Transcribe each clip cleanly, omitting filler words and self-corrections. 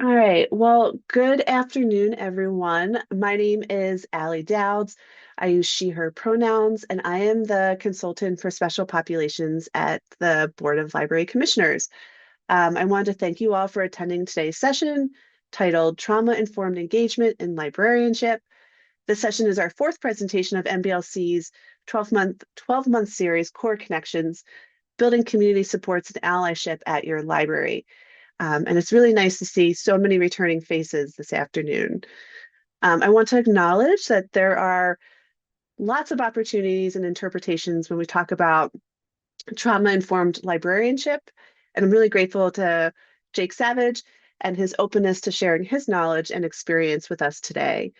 All right. Well, good afternoon, everyone. My name is Allie Dowds. I use she, her pronouns, and I am the consultant for special populations at the Board of Library Commissioners. I wanted to thank you all for attending today's session titled Trauma-Informed Engagement in Librarianship. This session is our fourth presentation of MBLC's 12-month series, Core Connections, Building Community Supports and Allyship at Your Library. And it's really nice to see so many returning faces this afternoon. I want to acknowledge that there are lots of opportunities and interpretations when we talk about trauma-informed librarianship. And I'm really grateful to Jake Savage and his openness to sharing his knowledge and experience with us today.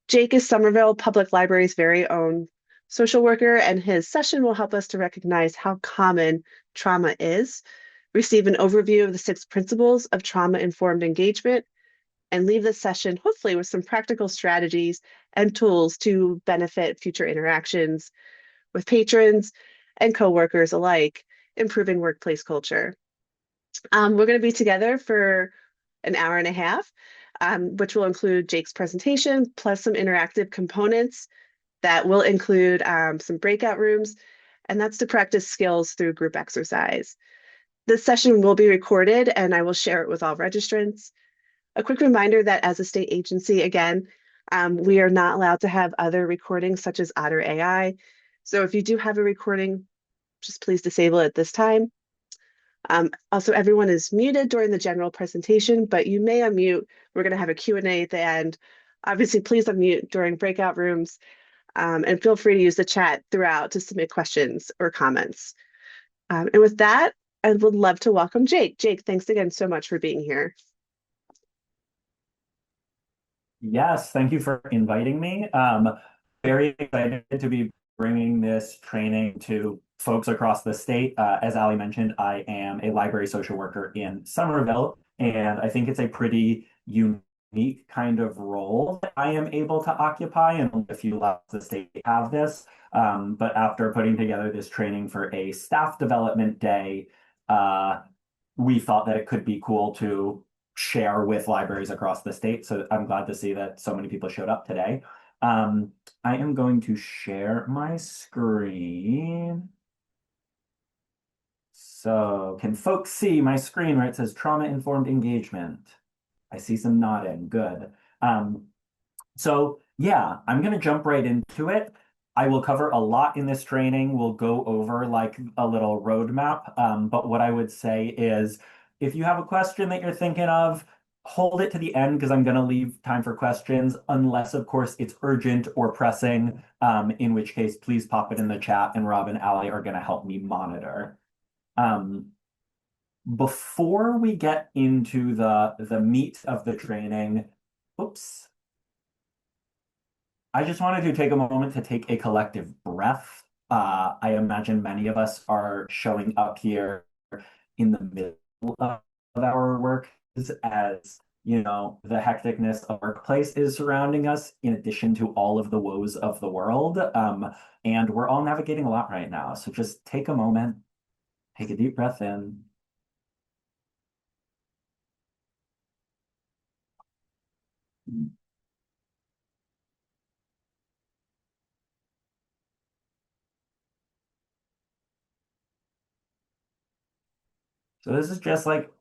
Jake is Somerville Public Library's very own social worker, and his session will help us to recognize how common trauma is, receive an overview of the six principles of trauma-informed engagement, and leave this session hopefully with some practical strategies and tools to benefit future interactions with patrons and coworkers alike, improving workplace culture. We're going to be together for an hour and a half, which will include Jake's presentation plus some interactive components that will include some breakout rooms, and that's to practice skills through group exercise. This session will be recorded and I will share it with all registrants. A quick reminder that as a state agency, again, we are not allowed to have other recordings such as Otter AI. So if you do have a recording, just please disable it at this time. Also, everyone is muted during the general presentation, but you may unmute. We're going to have a Q&A at the end. Obviously, please unmute during breakout rooms, and feel free to use the chat throughout to submit questions or comments. And with that, I would love to welcome Jake. Jake, thanks again so much for being here. Yes, thank you for inviting me. Very excited to be bringing this training to folks across the state. As Ali mentioned, I am a library social worker in Somerville, and I think it's a pretty unique kind of role that I am able to occupy, and a few labs in the state have this. But after putting together this training for a staff development day, we thought that it could be cool to share with libraries across the state. So I'm glad to see that so many people showed up today. I am going to share my screen. So can folks see my screen where it says trauma-informed engagement? I see some nodding, good. So yeah, I'm gonna jump right into it. I will cover a lot in this training. We'll go over like a little roadmap. But what I would say is if you have a question that you're thinking of, hold it to the end because I'm going to leave time for questions, unless, of course, it's urgent or pressing, in which case, please pop it in the chat and Rob and Allie are going to help me monitor. Before we get into the meat of the training, oops. I just wanted to take a moment to take a collective breath. I imagine many of us are showing up here in the middle of our work as, you know, the hecticness of workplace is surrounding us in addition to all of the woes of the world. And we're all navigating a lot right now. So just take a moment, take a deep breath in. So this is just like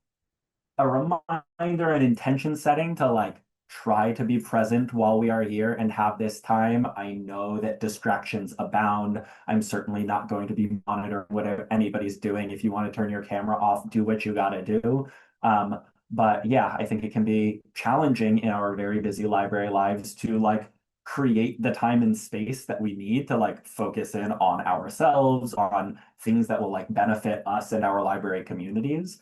a reminder and intention setting to like try to be present while we are here and have this time. I know that distractions abound. I'm certainly not going to be monitoring whatever anybody's doing. If you want to turn your camera off, do what you got to do. But yeah, I think it can be challenging in our very busy library lives to like create the time and space that we need to like focus in on ourselves, on things that will like benefit us and our library communities.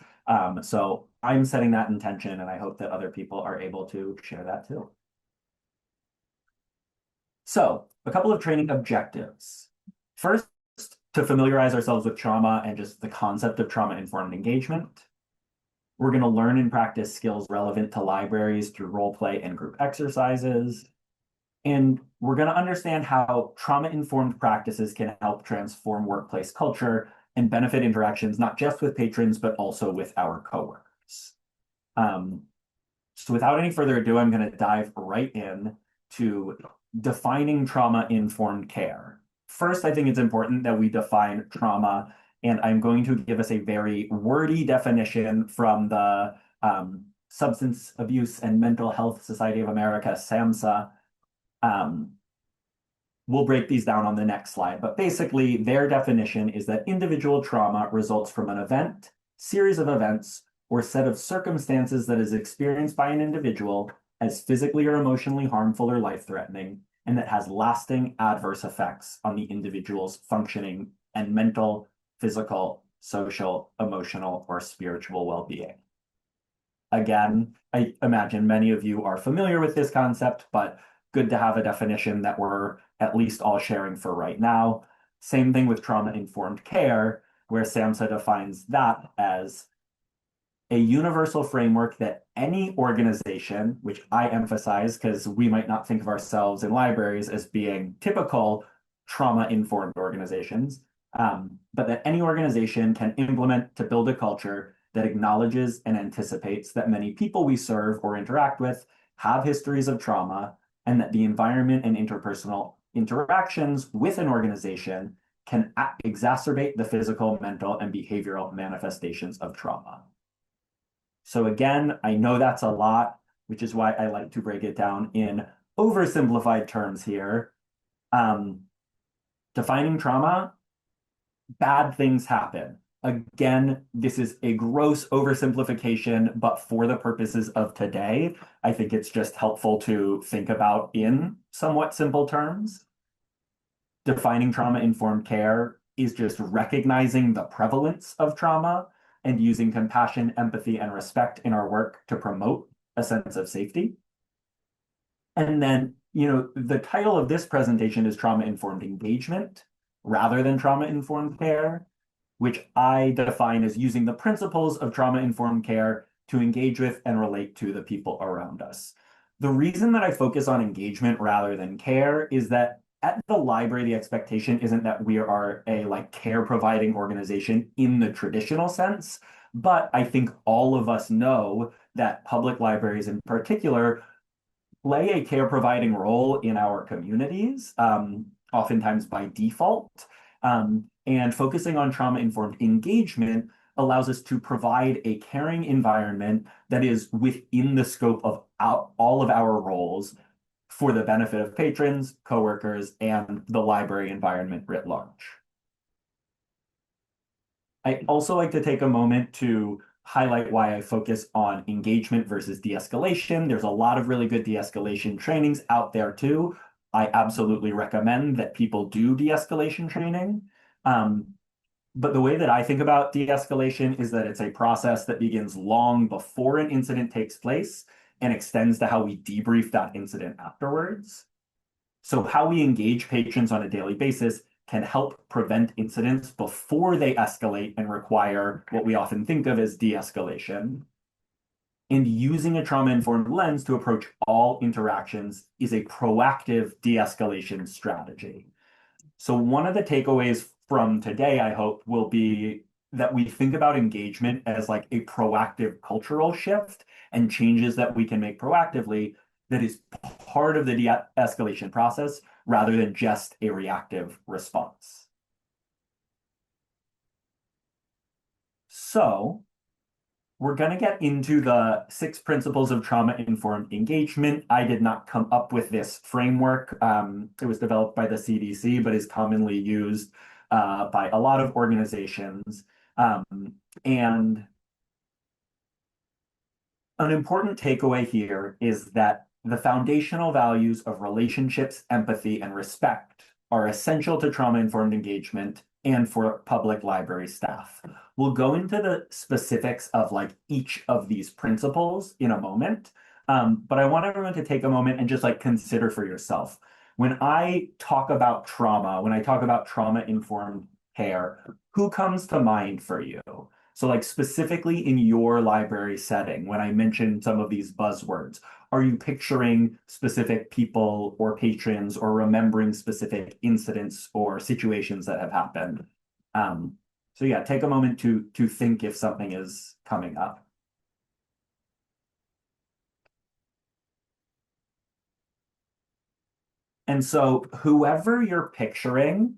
So I'm setting that intention, and I hope that other people are able to share that too. So a couple of training objectives. First, to familiarize ourselves with trauma and just the concept of trauma-informed engagement. We're going to learn and practice skills relevant to libraries through role play and group exercises. And we're going to understand how trauma-informed practices can help transform workplace culture and benefit interactions, not just with patrons, but also with our coworkers. So without any further ado, I'm going to dive right in to defining trauma-informed care. First, I think it's important that we define trauma, and I'm going to give us a very wordy definition from the Substance Abuse and Mental Health Society of America, SAMHSA. We'll break these down on the next slide, but basically their definition is that individual trauma results from an event, series of events, or set of circumstances that is experienced by an individual as physically or emotionally harmful or life-threatening, and that has lasting adverse effects on the individual's functioning and mental, physical, social, emotional, or spiritual well-being. Again, I imagine many of you are familiar with this concept, but good to have a definition that we're at least all sharing for right now. Same thing with trauma-informed care, where SAMHSA defines that as a universal framework that any organization, which I emphasize because we might not think of ourselves in libraries as being typical trauma-informed organizations, but that any organization can implement to build a culture that acknowledges and anticipates that many people we serve or interact with have histories of trauma, and that the environment and interpersonal interactions with an organization can exacerbate the physical, mental, and behavioral manifestations of trauma. So again, I know that's a lot, which is why I like to break it down in oversimplified terms here. Defining trauma, bad things happen. Again, this is a gross oversimplification, but for the purposes of today, I think it's just helpful to think about in somewhat simple terms. Defining trauma-informed care is just recognizing the prevalence of trauma and using compassion, empathy, and respect in our work to promote a sense of safety. And then, the title of this presentation is Trauma-Informed Engagement rather than Trauma-Informed Care, which I define as using the principles of trauma-informed care to engage with and relate to the people around us. The reason that I focus on engagement rather than care is that at the library, the expectation isn't that we are a care providing organization in the traditional sense, but I think all of us know that public libraries in particular play a care providing role in our communities, oftentimes by default. And focusing on trauma-informed engagement allows us to provide a caring environment that is within the scope of all of our roles for the benefit of patrons, coworkers, and the library environment writ large. I also like to take a moment to highlight why I focus on engagement versus de-escalation. There's a lot of really good de-escalation trainings out there too. I absolutely recommend that people do de-escalation training. But the way that I think about de-escalation is that it's a process that begins long before an incident takes place and extends to how we debrief that incident afterwards. So how we engage patrons on a daily basis can help prevent incidents before they escalate and require what we often think of as de-escalation. And using a trauma-informed lens to approach all interactions is a proactive de-escalation strategy. So one of the takeaways from today, I hope, will be that we think about engagement as like a proactive cultural shift and changes that we can make proactively that is part of the de-escalation process rather than just a reactive response. So we're going to get into the 6 principles of trauma-informed engagement. I did not come up with this framework. It was developed by the CDC, but is commonly used by a lot of organizations. And an important takeaway here is that the foundational values of relationships, empathy, and respect are essential to trauma-informed engagement and for public library staff. We'll go into the specifics of each of these principles in a moment, but I want everyone to take a moment and just consider for yourself. When I talk about trauma, when I talk about trauma-informed care, who comes to mind for you? So specifically in your library setting, when I mention some of these buzzwords, are you picturing specific people or patrons or remembering specific incidents or situations that have happened? So yeah, take a moment to think if something is coming up. And so whoever you're picturing,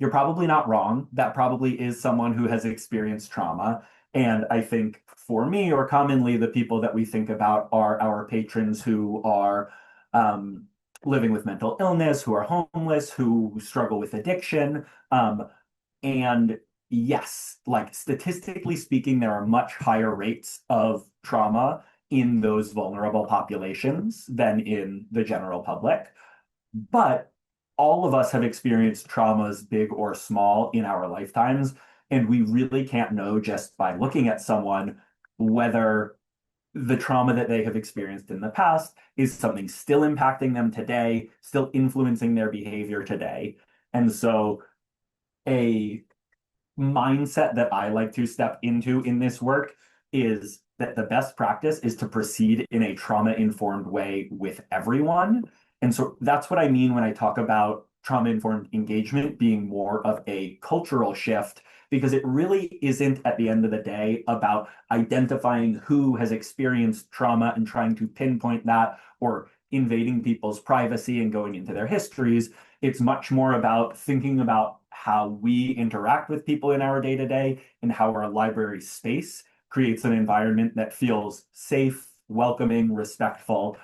you're probably not wrong. That probably is someone who has experienced trauma. And I think for me, or commonly, the people that we think about are our patrons who are um, living with mental illness, who are homeless, who struggle with addiction. And yes, like statistically speaking, there are much higher rates of trauma in those vulnerable populations than in the general public. But all of us have experienced traumas, big or small, in our lifetimes. And we really can't know just by looking at someone whether the trauma that they have experienced in the past is something still impacting them today, still influencing their behavior today. And so a mindset that I like to step into in this work is that the best practice is to proceed in a trauma-informed way with everyone. And so that's what I mean when I talk about trauma-informed engagement being more of a cultural shift, because it really isn't at the end of the day about identifying who has experienced trauma and trying to pinpoint that or invading people's privacy and going into their histories. It's much more about thinking about how we interact with people in our day-to-day and how our library space creates an environment that feels safe, welcoming, respectful,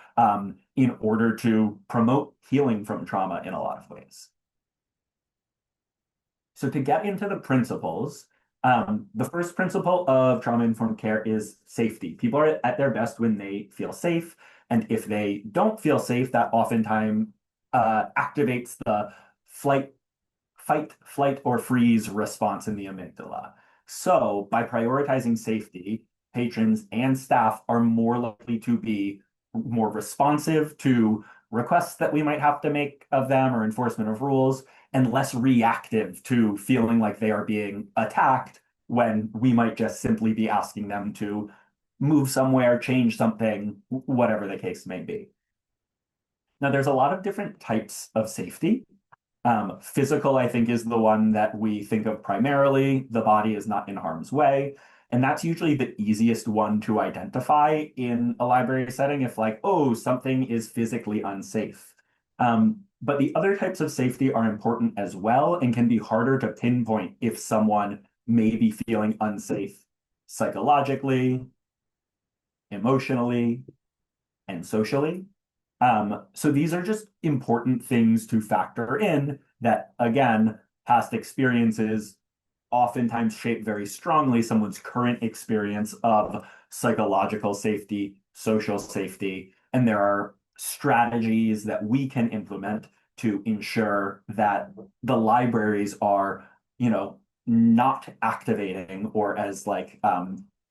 in order to promote healing from trauma in a lot of ways. So to get into the principles, the first principle of trauma-informed care is safety. People are at their best when they feel safe. And if they don't feel safe, that oftentimes activates the fight, flight, or freeze response in the amygdala. So by prioritizing safety, patrons and staff are more likely to be more responsive to requests that we might have to make of them or enforcement of rules, and less reactive to feeling like they are being attacked when we might just simply be asking them to move somewhere, change something, whatever the case may be. Now, there's a lot of different types of safety. Physical, I think, is the one that we think of primarily. The body is not in harm's way. And that's usually the easiest one to identify in a library setting if like, oh, something is physically unsafe. But the other types of safety are important as well and can be harder to pinpoint if someone may be feeling unsafe psychologically, emotionally, and socially. So these are just important things to factor in that, again, past experiences oftentimes shape very strongly someone's current experience of psychological safety, social safety, and there are strategies that we can implement to ensure that the libraries are, not activating or as like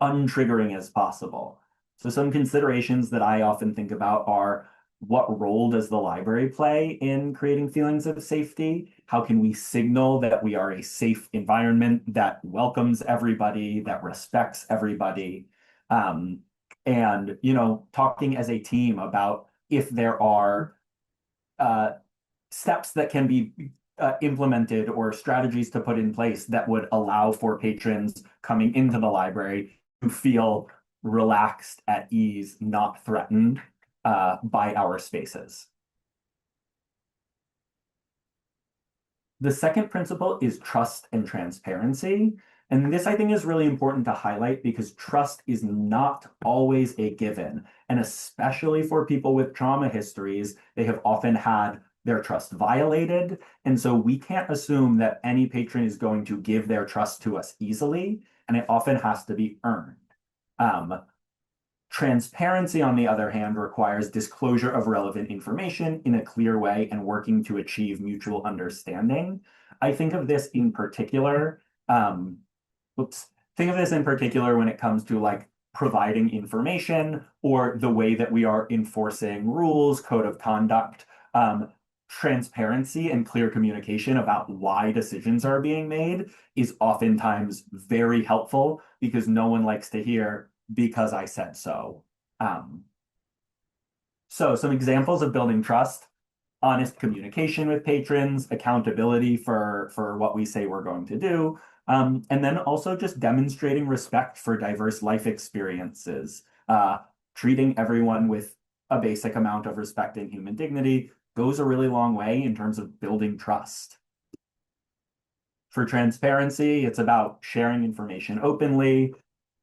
untriggering as possible. So some considerations that I often think about are what role does the library play in creating feelings of safety? How can we signal that we are a safe environment that welcomes everybody, that respects everybody? And, talking as a team about if there are steps that can be implemented or strategies to put in place that would allow for patrons coming into the library to feel relaxed, at ease, not threatened by our spaces. The second principle is trust and transparency. And this, I think, is really important to highlight because trust is not always a given. And especially for people with trauma histories, they have often had their trust violated. And so we can't assume that any patron is going to give their trust to us easily, and it often has to be earned. Transparency, on the other hand, requires disclosure of relevant information in a clear way and working to achieve mutual understanding. I think of this in particular, think of this in particular when it comes to like providing information or the way that we are enforcing rules, code of conduct. Transparency and clear communication about why decisions are being made is oftentimes very helpful because no one likes to hear because I said so. So some examples of building trust: honest communication with patrons, accountability for what we say we're going to do, and then also just demonstrating respect for diverse life experiences, treating everyone with a basic amount of respect and human dignity goes a really long way in terms of building trust. For transparency, it's about sharing information openly,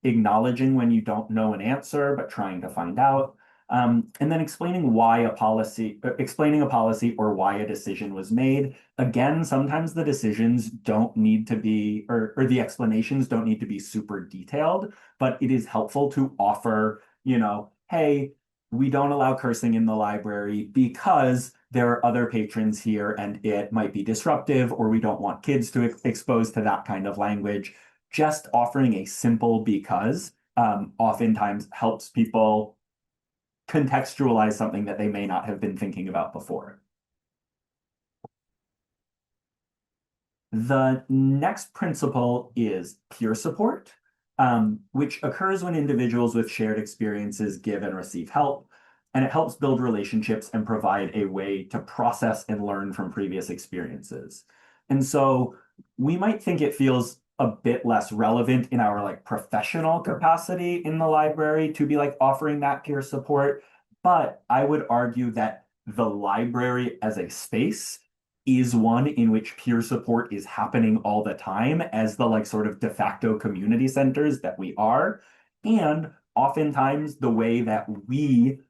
acknowledging when you don't know an answer, but trying to find out, and then explaining explaining a policy or why a decision was made. Again, sometimes the decisions don't need to be, or the explanations don't need to be super detailed, but it is helpful to offer, hey, we don't allow cursing in the library because there are other patrons here and it might be disruptive, or we don't want kids to exposed to that kind of language. Just offering a simple because oftentimes helps people contextualize something that they may not have been thinking about before. The next principle is peer support, which occurs when individuals with shared experiences give and receive help, and it helps build relationships and provide a way to process and learn from previous experiences. And so we might think it feels a bit less relevant in our professional capacity in the library to be offering that peer support, but I would argue that the library as a space is one in which peer support is happening all the time as the sort of de facto community centers that we are. And oftentimes the way that we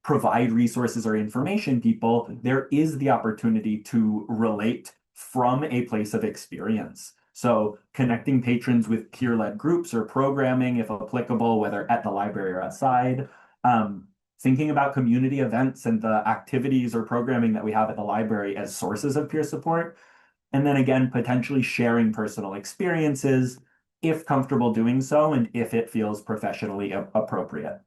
provide resources or information people, there is the opportunity to relate from a place of experience. So connecting patrons with peer-led groups or programming, if applicable, whether at the library or outside, thinking about community events and the activities or programming that we have at the library as sources of peer support. And then again, potentially sharing personal experiences if comfortable doing so and if it feels professionally appropriate.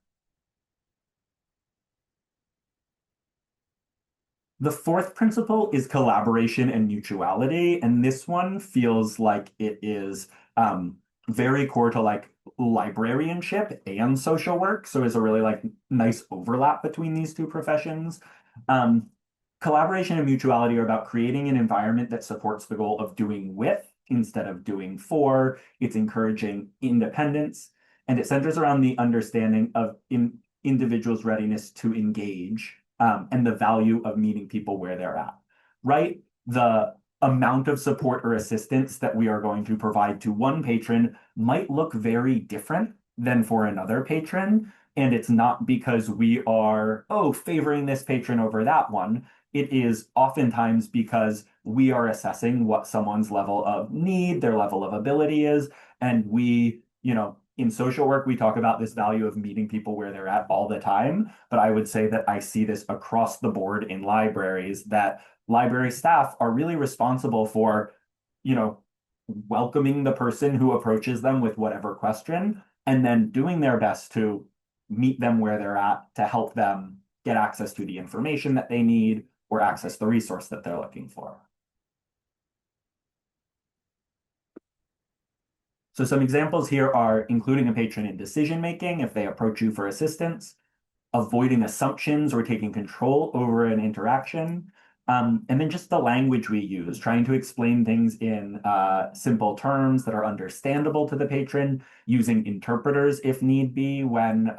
The fourth principle is collaboration and mutuality, and this one feels like it is very core to librarianship and social work, so it's a really nice overlap between these two professions. Collaboration and mutuality are about creating an environment that supports the goal of doing with instead of doing for. It's encouraging independence, and it centers around the understanding of individuals' readiness to engage and the value of meeting people where they're at, right? The amount of support or assistance that we are going to provide to one patron might look very different than for another patron. And it's not because we are, favoring this patron over that one. It is oftentimes because we are assessing what someone's level of need, their level of ability is. And we, in social work, we talk about this value of meeting people where they're at all the time. But I would say that I see this across the board in libraries, that library staff are really responsible for, welcoming the person who approaches them with whatever question, and then doing their best to meet them where they're at to help them get access to the information that they need or access the resource that they're looking for. So some examples here are including a patron in decision-making if they approach you for assistance, avoiding assumptions or taking control over an interaction, and then just the language we use, trying to explain things in simple terms that are understandable to the patron, using interpreters if need be when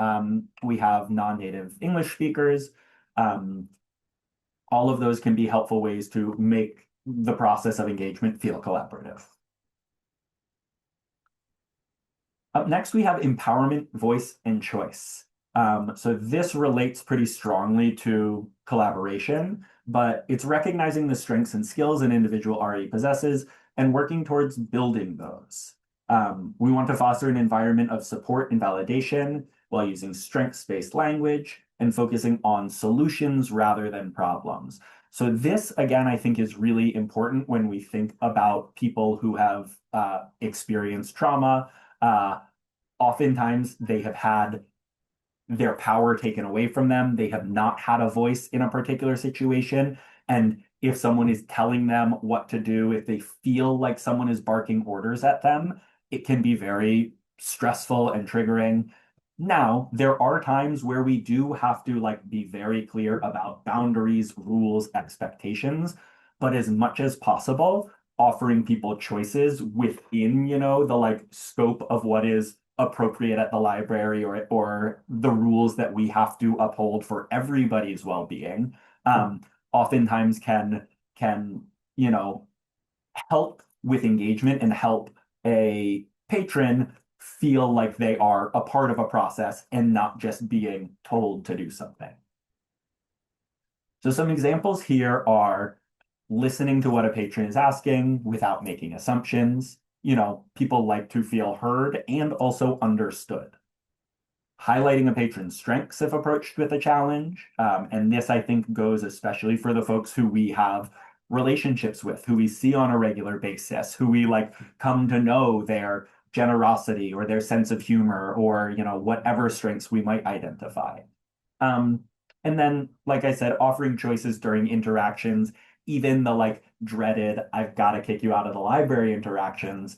we have non-native English speakers. All of those can be helpful ways to make the process of engagement feel collaborative. Up next, we have empowerment, voice, and choice. So this relates pretty strongly to collaboration, but it's recognizing the strengths and skills an individual already possesses and working towards building those. We want to foster an environment of support and validation while using strengths-based language and focusing on solutions rather than problems. So this, again, I think is really important when we think about people who have experienced trauma. Oftentimes they have had their power taken away from them. They have not had a voice in a particular situation. And if someone is telling them what to do, if they feel like someone is barking orders at them, it can be very stressful and triggering. Now, there are times where we do have to be very clear about boundaries, rules, expectations, but as much as possible, offering people choices within, the scope of what is appropriate at the library or the rules that we have to uphold for everybody's well-being. oftentimes can, you know, help with engagement and help a patron feel like they are a part of a process and not just being told to do something. So some examples here are listening to what a patron is asking without making assumptions. People like to feel heard and also understood. Highlighting a patron's strengths if approached with a challenge. And this, I think, goes especially for the folks who we have relationships with, who we see on a regular basis, who we like come to know their generosity or their sense of humor or, whatever strengths we might identify. And then, like I said, offering choices during interactions, even the like dreaded, I've got to kick you out of the library interactions,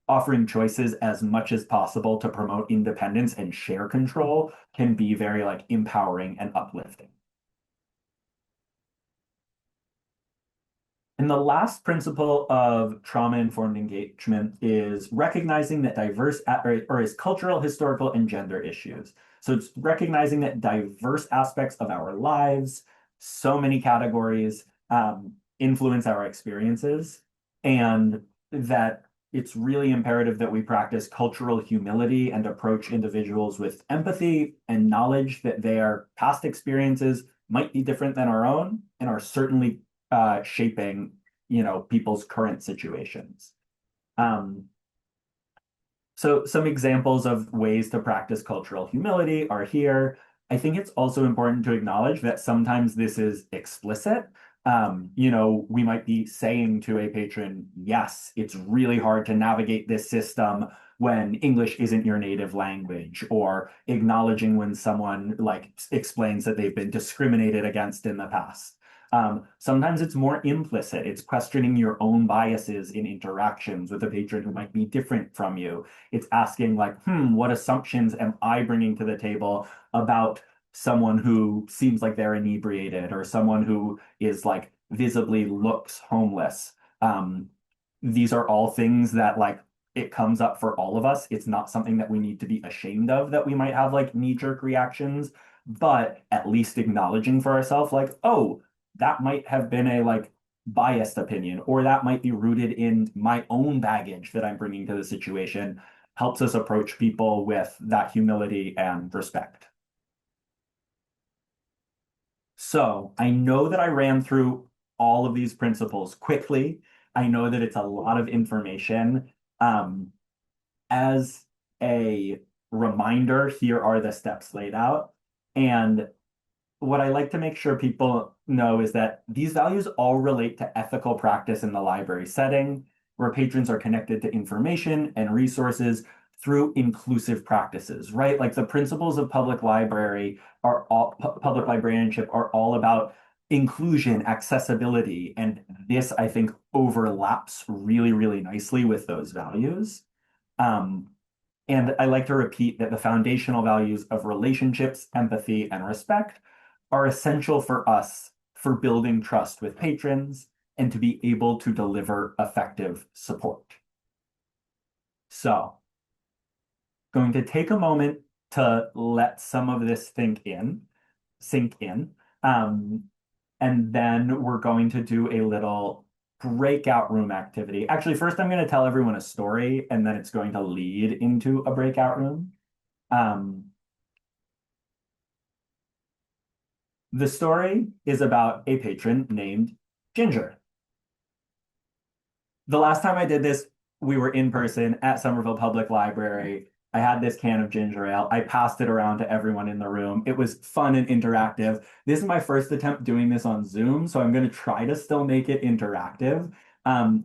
offering choices as much as possible to promote independence and share control can be very like empowering and uplifting. And the last principle of trauma-informed engagement is recognizing that or is cultural, historical, and gender issues. So it's recognizing that diverse aspects of our lives, so many categories, influence our experiences, and that it's really imperative that we practice cultural humility and approach individuals with empathy and knowledge that their past experiences might be different than our own and are certainly shaping, people's current situations. So some examples of ways to practice cultural humility are here. I think it's also important to acknowledge that sometimes this is explicit. We might be saying to a patron, yes, it's really hard to navigate this system when English isn't your native language, or acknowledging when someone like explains that they've been discriminated against in the past. Sometimes it's more implicit. It's questioning your own biases in interactions with a patron who might be different from you. It's asking like, what assumptions am I bringing to the table about someone who seems like they're inebriated or someone who is like visibly looks homeless. These are all things that like it comes up for all of us. It's not something that we need to be ashamed of, that we might have like knee-jerk reactions, but at least acknowledging for ourselves like, oh, that might have been a like biased opinion, or that might be rooted in my own baggage that I'm bringing to the situation, helps us approach people with that humility and respect. So I know that I ran through all of these principles quickly. I know that it's a lot of information. As a reminder, here are the steps laid out. And what I like to make sure people know is that these values all relate to ethical practice in the library setting, where patrons are connected to information and resources through inclusive practices, right? Like the principles of public librarianship are all about inclusion, accessibility, and this, I think, overlaps really, really nicely with those values. And I like to repeat that the foundational values of relationships, empathy, and respect are essential for us for building trust with patrons and to be able to deliver effective support. So, going to take a moment to let some of this sink in. And then we're going to do a little breakout room activity. Actually, first I'm going to tell everyone a story, and then it's going to lead into a breakout room. The story is about a patron named Ginger. The last time I did this, we were in person at Somerville Public Library. I had this can of ginger ale. I passed it around to everyone in the room. It was fun and interactive. This is my first attempt doing this on Zoom, so I'm going to try to still make it interactive.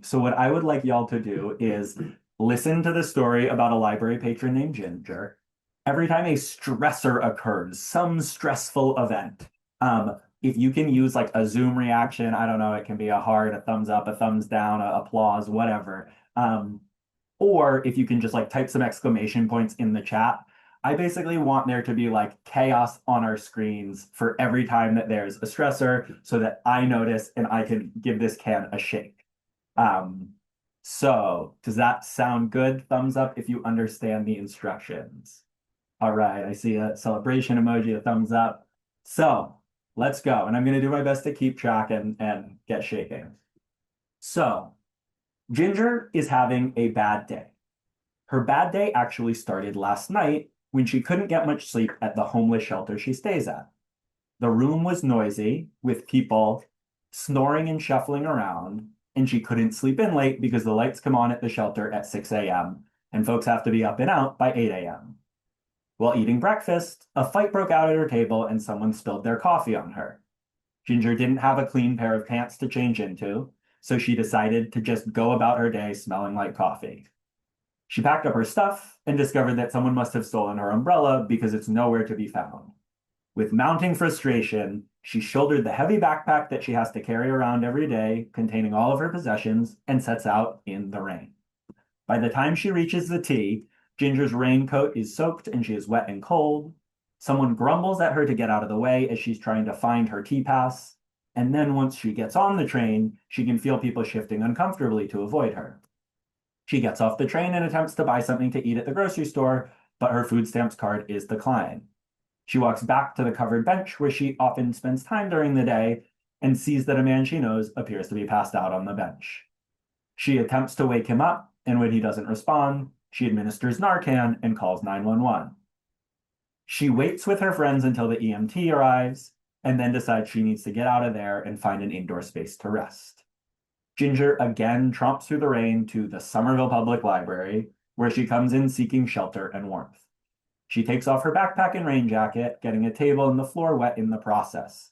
So what I would like y'all to do is listen to the story about a library patron named Ginger. Every time a stressor occurs, some stressful event, if you can use like a Zoom reaction, I don't know, it can be a heart, a thumbs up, a thumbs down, a applause, whatever. Or if you can just like type some exclamation points in the chat. I basically want there to be like chaos on our screens for every time that there's a stressor so that I notice and I can give this can a shake. So does that sound good? Thumbs up if you understand the instructions. All right, I see a celebration emoji, a thumbs up. So let's go. And I'm going to do my best to keep track and get shaking. So, Ginger is having a bad day. Her bad day actually started last night when she couldn't get much sleep at the homeless shelter she stays at. The room was noisy with people snoring and shuffling around, and she couldn't sleep in late because the lights come on at the shelter at 6 a.m. and folks have to be up and out by 8 a.m. While eating breakfast, a fight broke out at her table and someone spilled their coffee on her. Ginger didn't have a clean pair of pants to change into, so she decided to just go about her day smelling like coffee. She packed up her stuff and discovered that someone must have stolen her umbrella because it's nowhere to be found. With mounting frustration, she shouldered the heavy backpack that she has to carry around every day, containing all of her possessions, and sets out in the rain. By the time she reaches the T, Ginger's raincoat is soaked and she is wet and cold. Someone grumbles at her to get out of the way as she's trying to find her T-pass. And then once she gets on the train, she can feel people shifting uncomfortably to avoid her. She gets off the train and attempts to buy something to eat at the grocery store, but her food stamps card is declined. She walks back to the covered bench where she often spends time during the day and sees that a man she knows appears to be passed out on the bench. She attempts to wake him up, and when he doesn't respond, she administers Narcan and calls 911. She waits with her friends until the EMT arrives and then decides she needs to get out of there and find an indoor space to rest. Ginger again tromps through the rain to the Somerville Public Library, where she comes in seeking shelter and warmth. She takes off her backpack and rain jacket, getting a table and the floor wet in the process.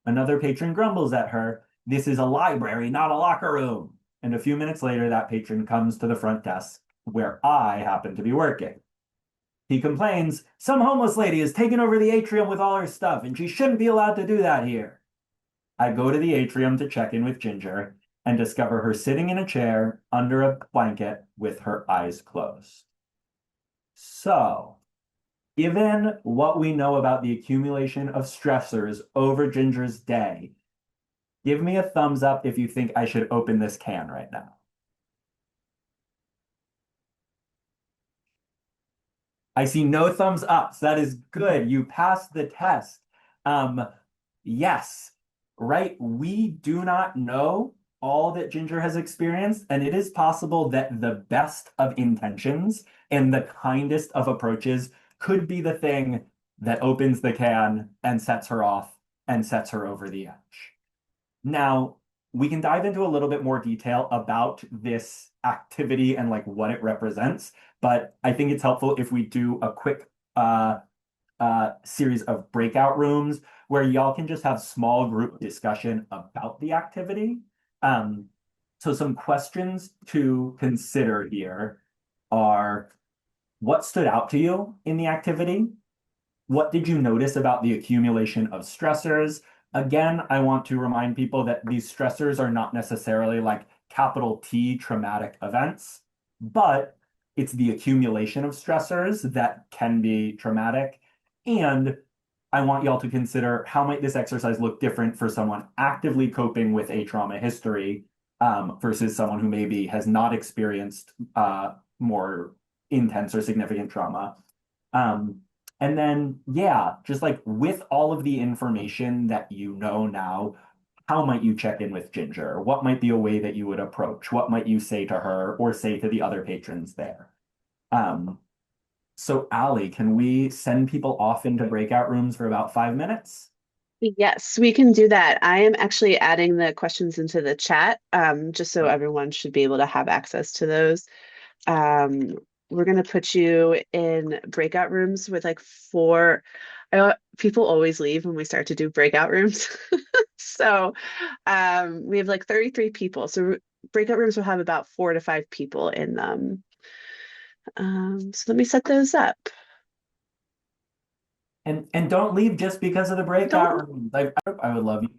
Another patron grumbles at her, "This is a library, not a locker room." And a few minutes later, that patron comes to the front desk, where I happen to be working. He complains, "Some homeless lady has taken over the atrium with all her stuff, and she shouldn't be allowed to do that here." I go to the atrium to check in with Ginger and discover her sitting in a chair under a blanket with her eyes closed. So, given what we know about the accumulation of stressors over Ginger's day, give me a thumbs up if you think I should open this can right now. I see no thumbs up, so that is good. You passed the test. Yes, right. We do not know all that Ginger has experienced, and it is possible that the best of intentions and the kindest of approaches could be the thing that opens the can and sets her off and sets her over the edge. Now, we can dive into a little bit more detail about this activity and like what it represents, but I think it's helpful if we do a quick series of breakout rooms where y'all can just have small group discussion about the activity. So some questions to consider here are, what stood out to you in the activity? What did you notice about the accumulation of stressors? Again, I want to remind people that these stressors are not necessarily like capital T traumatic events, but it's the accumulation of stressors that can be traumatic. And I want y'all to consider, how might this exercise look different for someone actively coping with a trauma history versus someone who maybe has not experienced more intense or significant trauma. And then, yeah, just like with all of the information that you know now, how might you check in with Ginger? What might be a way that you would approach? What might you say to her or say to the other patrons there? So Allie, can we send people off into breakout rooms for about 5 minutes? Yes, we can do that. I am actually adding the questions into the chat, just so everyone should be able to have access to those. Um, we're going to put you in breakout rooms with like four. People always leave when we start to do breakout rooms. So we have like 33 people. So breakout rooms will have about 4 to 5 people in them. So let me set those up. And don't leave just because of the Don't. breakout rooms. I would love you.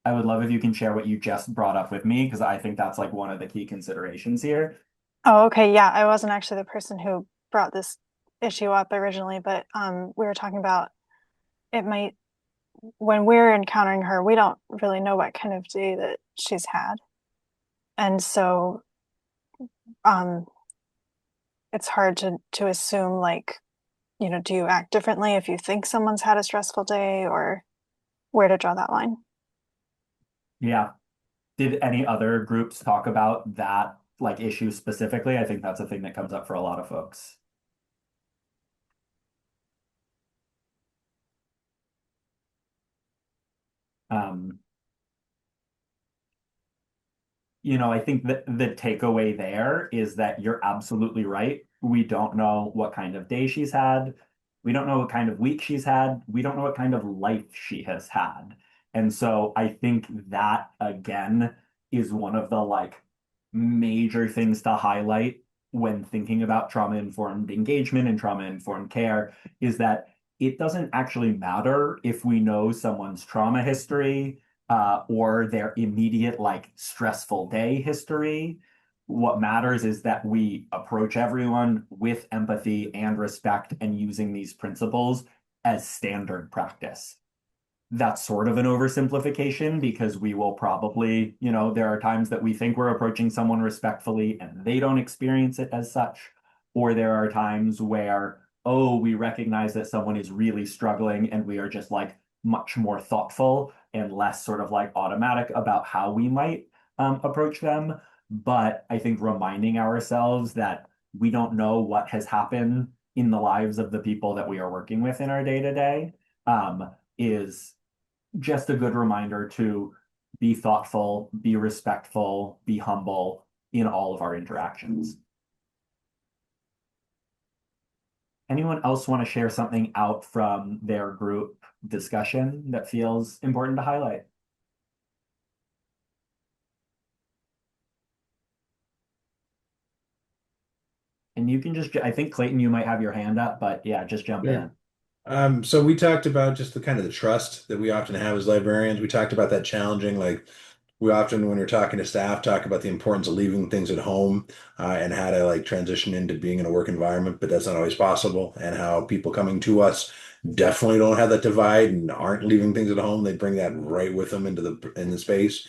I would love if you can share what you just brought up with me, because I think that's like one of the key considerations here. Oh, okay. Yeah, I wasn't actually the person who brought this issue up originally, but we were talking about it might, when we're encountering her, we don't really know what kind of day that she's had. And so it's hard to assume like do you act differently if you think someone's had a stressful day, or where to draw that line? Yeah. Did any other groups talk about that like issue specifically? I think that's a thing that comes up for a lot of folks. Um, I think that the takeaway there is that you're absolutely right. We don't know what kind of day she's had. We don't know what kind of week she's had. We don't know what kind of life she has had. And so I think that again is one of the like major things to highlight when thinking about trauma-informed engagement and trauma-informed care is that it doesn't actually matter if we know someone's trauma history or their immediate like stressful day history. What matters is that we approach everyone with empathy and respect and using these principles as standard practice. That's sort of an oversimplification because we will probably, there are times that we think we're approaching someone respectfully and they don't experience it as such. Or there are times where, oh, we recognize that someone is really struggling and we are just like much more thoughtful and less sort of like automatic about how we might approach them. But I think reminding ourselves that we don't know what has happened in the lives of the people that we are working with in our day to day is just a good reminder to be thoughtful, be respectful, be humble in all of our interactions. Anyone else want to share something out from their group discussion that feels important to highlight? And you can just, I think Clayton, you might have your hand up, but yeah, just jump in. So we talked about just the kind of the trust that we often have as librarians. We talked about that challenging, like we often, when you're talking to staff, talk about the importance of leaving things at home and how to like transition into being in a work environment, but that's not always possible. And how people coming to us definitely don't have that divide and aren't leaving things at home. They bring that right with them into the space.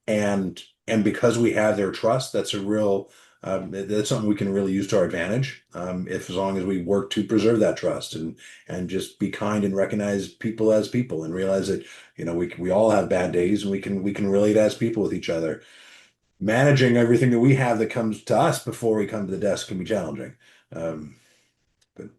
And because we have their trust, that's a real that's something we can really use to our advantage. If as long as we work to preserve that trust and just be kind and recognize people as people and realize that we all have bad days and we can relate as people with each other. Managing everything that we have that comes to us before we come to the desk can be challenging. But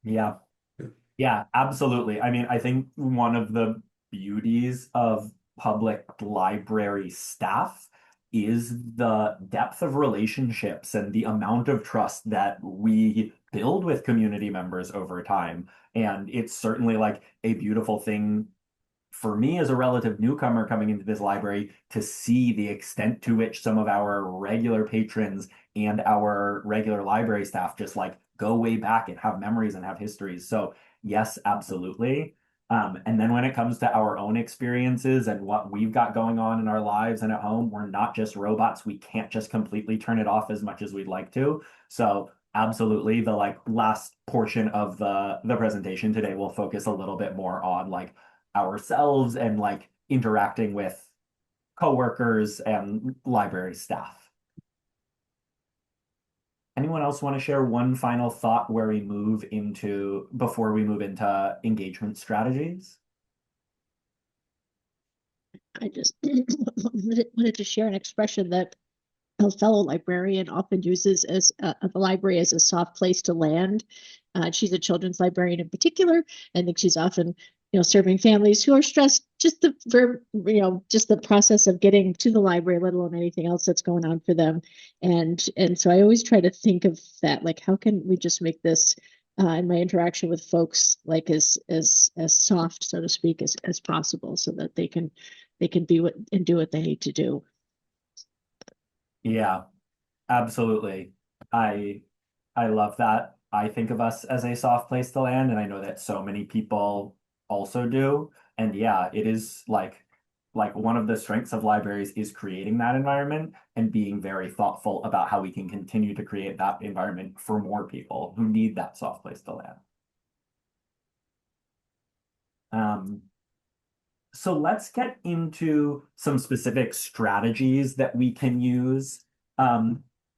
Yeah. yeah. Yeah, absolutely. I mean, I think one of the beauties of public library staff is the depth of relationships and the amount of trust that we build with community members over time. And it's certainly like a beautiful thing for me as a relative newcomer coming into this library to see the extent to which some of our regular patrons and our regular library staff just like go way back and have memories and have histories. So yes, absolutely. And then when it comes to our own experiences and what we've got going on in our lives and at home, we're not just robots. We can't just completely turn it off as much as we'd like to. So absolutely, the like last portion of the presentation today will focus a little bit more on like ourselves and like interacting with coworkers and library staff. Anyone else want to share one final thought where we move into before we move into engagement strategies? I just wanted to share an expression that a fellow librarian often uses as the library as a soft place to land. She's a children's librarian in particular. I think she's often, serving families who are stressed. Just just the process of getting to the library, let alone anything else that's going on for them. And so I always try to think of that, like how can we just make this in my interaction with folks like as soft, so to speak, as possible, so that they can be what and do what they need to do. Yeah, absolutely. I I love that. I think of us as a soft place to land, and I know that so many people also do. And yeah, it is like one of the strengths of libraries is creating that environment and being very thoughtful about how we can continue to create that environment for more people who need that soft place to land. Um, so let's get into some specific strategies that we can use.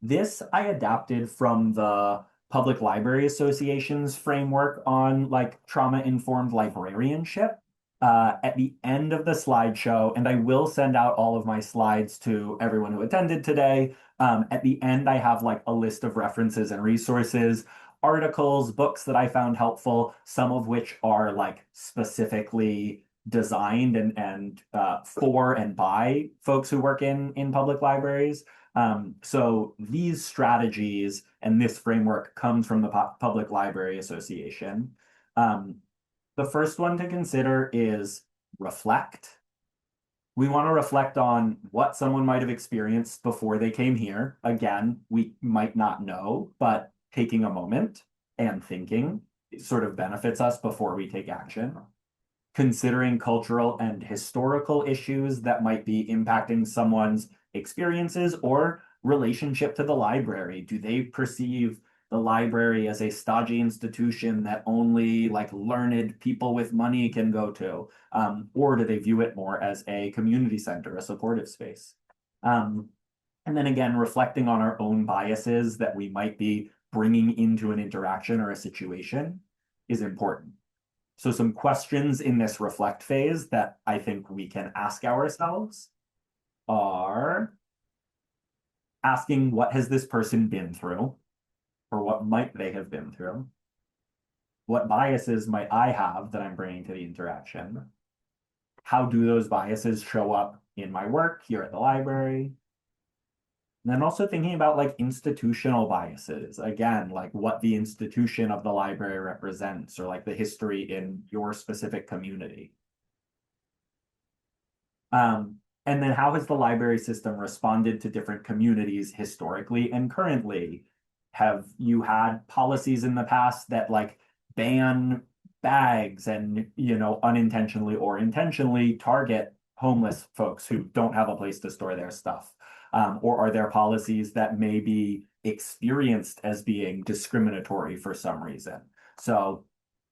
This I adapted from the Public Library Association's framework on like trauma-informed librarianship at the end of the slideshow, and I will send out all of my slides to everyone who attended today. At the end, I have like a list of references and resources, articles, books that I found helpful, some of which are like specifically designed and for and by folks who work in public libraries. So these strategies and this framework comes from the Public Library Association. The first one to consider is reflect. We want to reflect on what someone might have experienced before they came here. Again, we might not know, but taking a moment and thinking sort of benefits us before we take action. Considering cultural and historical issues that might be impacting someone's experiences or relationship to the library. Do they perceive the library as a stodgy institution that only like learned people with money can go to? Or do they view it more as a community center, a supportive space? And then again, reflecting on our own biases that we might be bringing into an interaction or a situation is important. So some questions in this reflect phase that I think we can ask ourselves are asking, what has this person been through? Or what might they have been through? What biases might I have that I'm bringing to the interaction? How do those biases show up in my work here at the library? And then also thinking about like institutional biases, again, like what the institution of the library represents, or like the history in your specific community. And then how has the library system responded to different communities historically and currently? Have you had policies in the past that like ban bags and, you know, unintentionally or intentionally target homeless folks who don't have a place to store their stuff? Or are there policies that may be experienced as being discriminatory for some reason? So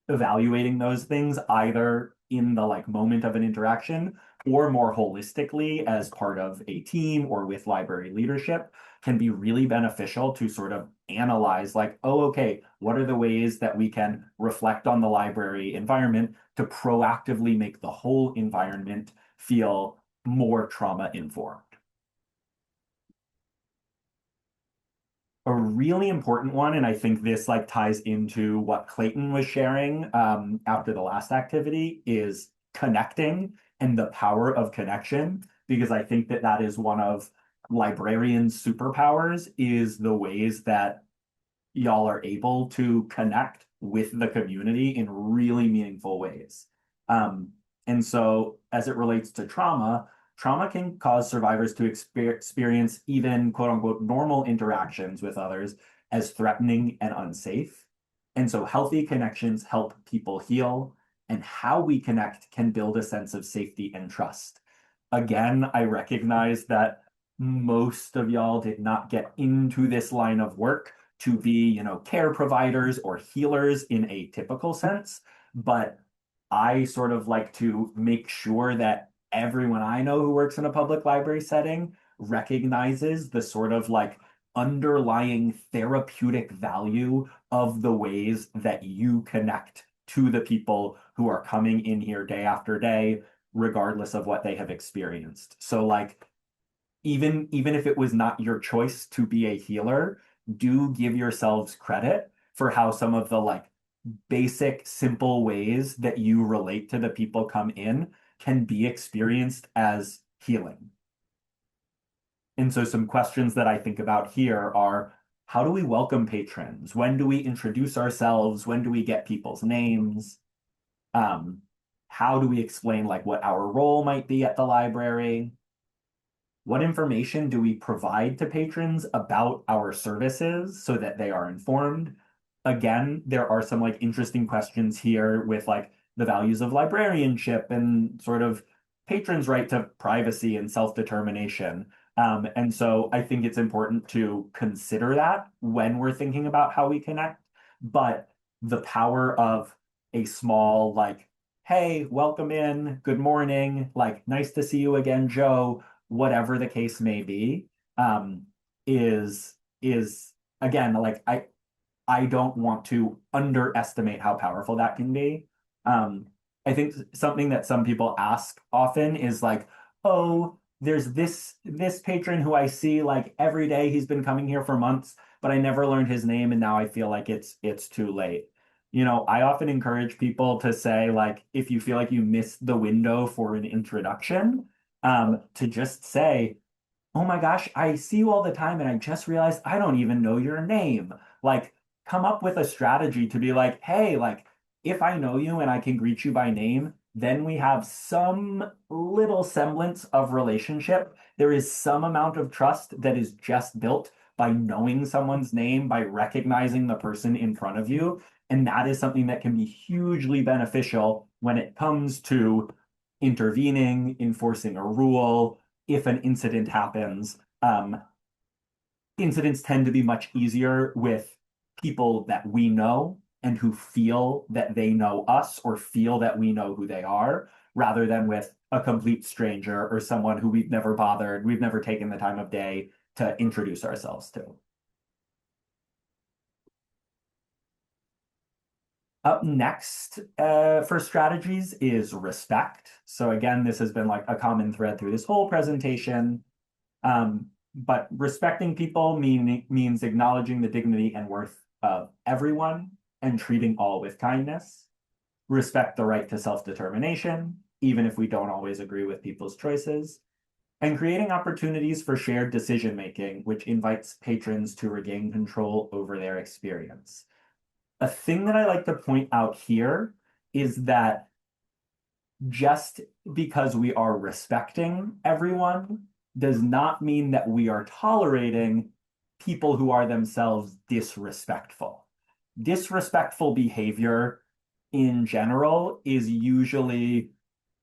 evaluating those things either in the like moment of an interaction or more holistically as part of a team or with library leadership can be really beneficial to sort of analyze like, oh, okay, what are the ways that we can reflect on the library environment to proactively make the whole environment feel more trauma informed? A really important one, and I think this like ties into what Clayton was sharing after the last activity, is connecting and the power of connection, because I think that that is one of librarians' superpowers, is the ways that y'all are able to connect with the community in really meaningful ways. And so as it relates to trauma can cause survivors to experience even quote unquote normal interactions with others as threatening and unsafe. And so healthy connections help people heal, and how we connect can build a sense of safety and trust. Again, I recognize that most of y'all did not get into this line of work to be, you know, care providers or healers in a typical sense, but I sort of like to make sure that everyone I know who works in a public library setting recognizes the sort of like underlying therapeutic value of the ways that you connect to the people who are coming in here day after day, regardless of what they have experienced. So like, even if it was not your choice to be a healer, do give yourselves credit for how some of the like basic, simple ways that you relate to the people come in can be experienced as healing. And so some questions that I think about here are, how do we welcome patrons? When do we introduce ourselves? When do we get people's names? How do we explain like what our role might be at the library? What information do we provide to patrons about our services so that they are informed? Again, there are some like interesting questions here with like the values of librarianship and sort of patrons' right to privacy and self-determination. And so I think it's important to consider that when we're thinking about how we connect. But the power of a small like, hey, welcome in, good morning, like nice to see you again, Joe, whatever the case may be, is again, like I don't want to underestimate how powerful that can be. I think something that some people ask often is like, oh, there's this patron who I see like every day. He's been coming here for months, but I never learned his name, and now I feel like it's too late. I often encourage people to say, like, if you feel like you missed the window for an introduction, to just say, oh my gosh, I see you all the time and I just realized I don't even know your name. Like, come up with a strategy to be like, hey, like, if I know you and I can greet you by name, then we have some little semblance of relationship. There is some amount of trust that is just built by knowing someone's name, by recognizing the person in front of you. And that is something that can be hugely beneficial when it comes to intervening, enforcing a rule, if an incident happens. Incidents tend to be much easier with people that we know and who feel that they know us or feel that we know who they are, rather than with a complete stranger or someone who we've never bothered, we've never taken the time of day to introduce ourselves to. Up next for strategies is respect. So again, this has been like a common thread through this whole presentation. But respecting people means acknowledging the dignity and worth of everyone and treating all with kindness. Respect the right to self-determination, even if we don't always agree with people's choices. And creating opportunities for shared decision-making, which invites patrons to regain control over their experience. A thing that I like to point out here is that just because we are respecting everyone does not mean that we are tolerating people who are themselves disrespectful. Disrespectful behavior in general is usually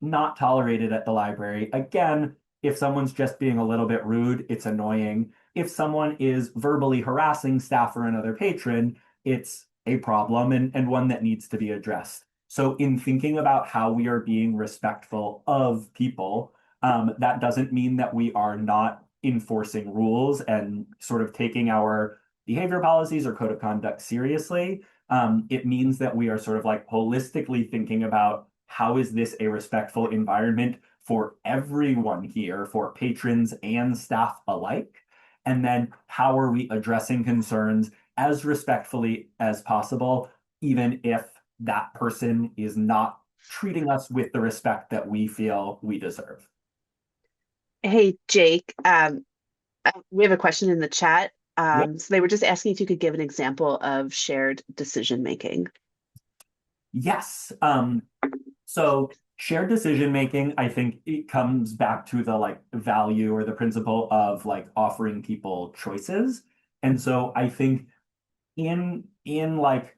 not tolerated at the library. Again, if someone's just being a little bit rude, it's annoying. If someone is verbally harassing staff or another patron, it's a problem and one that needs to be addressed. So in thinking about how we are being respectful of people, that doesn't mean that we are not enforcing rules and sort of taking our behavior policies or code of conduct seriously. It means that we are sort of like holistically thinking about how is this a respectful environment for everyone here, for patrons and staff alike? And then how are we addressing concerns as respectfully as possible, even if that person is not treating us with the respect that we feel we deserve. Hey, Jake, we have a question in the chat. Yep. So they were just asking if you could give an example of shared decision making. Yes. So shared decision making, I think it comes back to the like value or the principle of like offering people choices. And so I think in like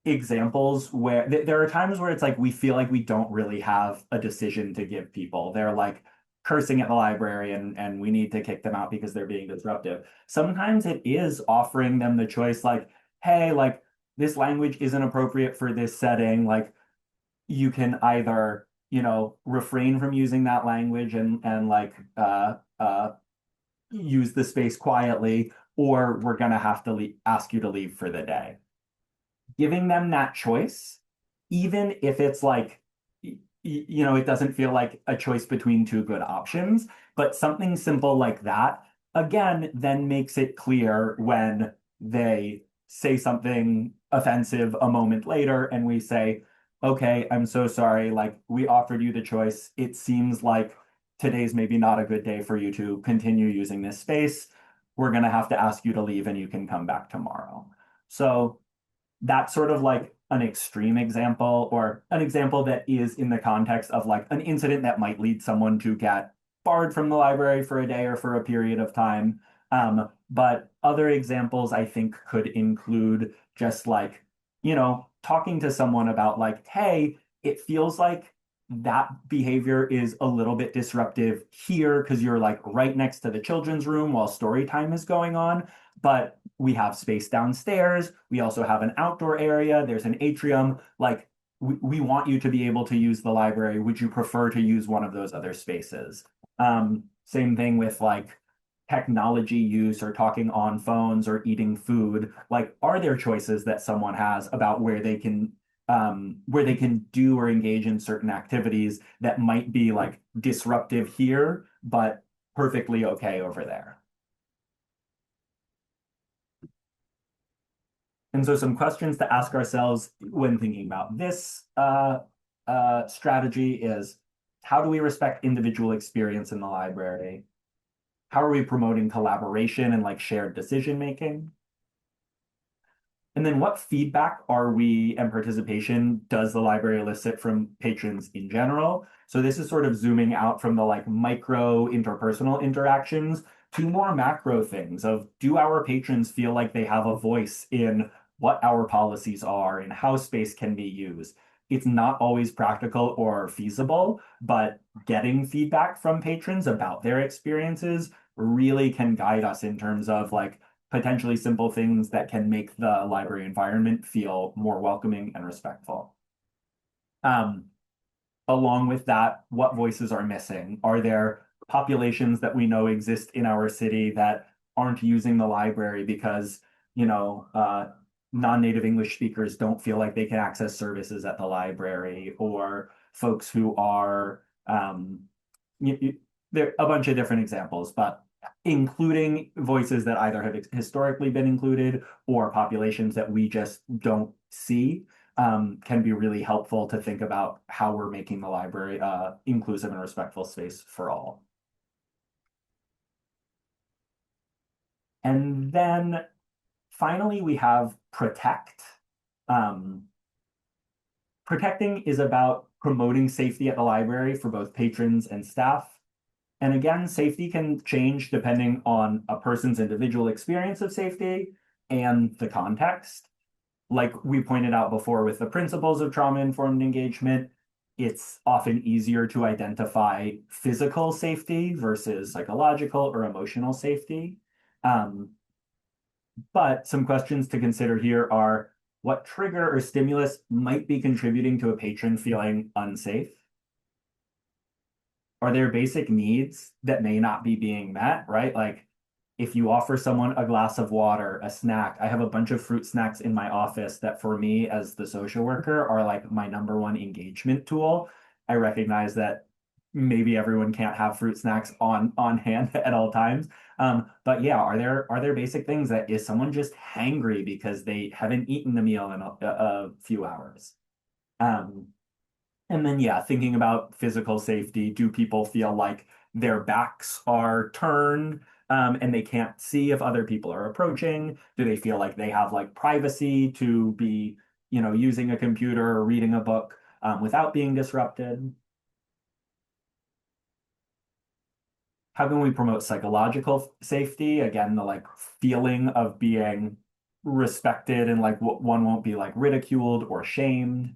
examples where there are times where it's like we feel like we don't really have a decision to give people. They're like cursing at the library and we need to kick them out because they're being disruptive. Sometimes it is offering them the choice like, hey, like this language isn't appropriate for this setting. Like you can either, refrain from using that language and like use the space quietly, or we're gonna have to ask you to leave for the day. Giving them that choice, even if it's like, it doesn't feel like a choice between two good options, but something simple like that, again, then makes it clear when they say something offensive a moment later and we say, okay, I'm so sorry, like we offered you the choice. It seems like today's maybe not a good day for you to continue using this space. We're gonna have to ask you to leave and you can come back tomorrow. So that's sort of like an extreme example or an example that is in the context of like an incident that might lead someone to get barred from the library for a day or for a period of time. But other examples I think could include just like, talking to someone about like, hey, it feels like that behavior is a little bit disruptive here because you're like right next to the children's room while story time is going on. But we have space downstairs. We also have an outdoor area. There's an atrium. Like we want you to be able to use the library. Would you prefer to use one of those other spaces? Same thing with like, technology use or talking on phones or eating food, like, are there choices that someone has about where they can do or engage in certain activities that might be like disruptive here, but perfectly okay over there? And so some questions to ask ourselves when thinking about this strategy is, how do we respect individual experience in the library? How are we promoting collaboration and like shared decision making? And then what feedback and participation does the library elicit from patrons in general? So this is sort of zooming out from the like micro interpersonal interactions to more macro things of, do our patrons feel like they have a voice in what our policies are and how space can be used? It's not always practical or feasible, but getting feedback from patrons about their experiences really can guide us in terms of like potentially simple things that can make the library environment feel more welcoming and respectful. Along with that, what voices are missing? Are there populations that we know exist in our city that aren't using the library because, non-native English speakers don't feel like they can access services at the library, or folks who are, there are a bunch of different examples, but including voices that either have historically been included or populations that we just don't see can be really helpful to think about how we're making the library inclusive and respectful space for all. And then finally, we have protect. Protecting is about promoting safety at the library for both patrons and staff. And again, safety can change depending on a person's individual experience of safety and the context. Like we pointed out before with the principles of trauma-informed engagement, it's often easier to identify physical safety versus psychological or emotional safety. But some questions to consider here are, what trigger or stimulus might be contributing to a patron feeling unsafe? Are there basic needs that may not be being met, right? Like if you offer someone a glass of water, a snack, I have a bunch of fruit snacks in my office that for me as the social worker are like my number one engagement tool. I recognize that maybe everyone can't have fruit snacks on hand at all times. But yeah, are there basic things that, is someone just hangry because they haven't eaten a meal in a few hours? And then, yeah, thinking about physical safety, do people feel like their backs are turned and they can't see if other people are approaching? Do they feel like they have like privacy to be, using a computer or reading a book without being disrupted? How can we promote psychological safety? Again, the like feeling of being respected and like one won't be like ridiculed or shamed.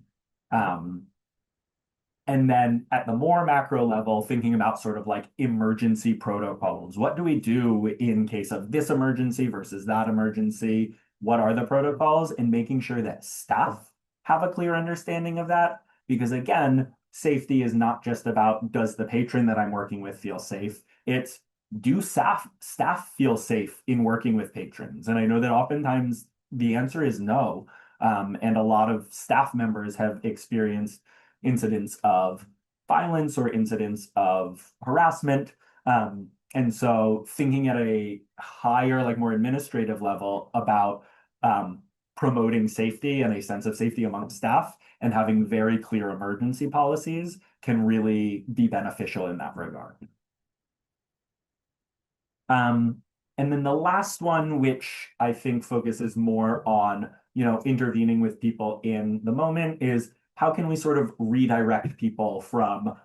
And then at the more macro level, thinking about sort of like emergency protocols. What do we do in case of this emergency versus that emergency? What are the protocols? And making sure that staff have a clear understanding of that. Because again, safety is not just about, does the patron that I'm working with feel safe? It's, do staff feel safe in working with patrons? And I know that oftentimes the answer is no. And a lot of staff members have experienced incidents of violence or incidents of harassment. And so thinking at a higher, like more administrative level about promoting safety and a sense of safety among staff and having very clear emergency policies can really be beneficial in that regard. And then the last one, which I think focuses more on, intervening with people in the moment, is how can we sort of redirect people from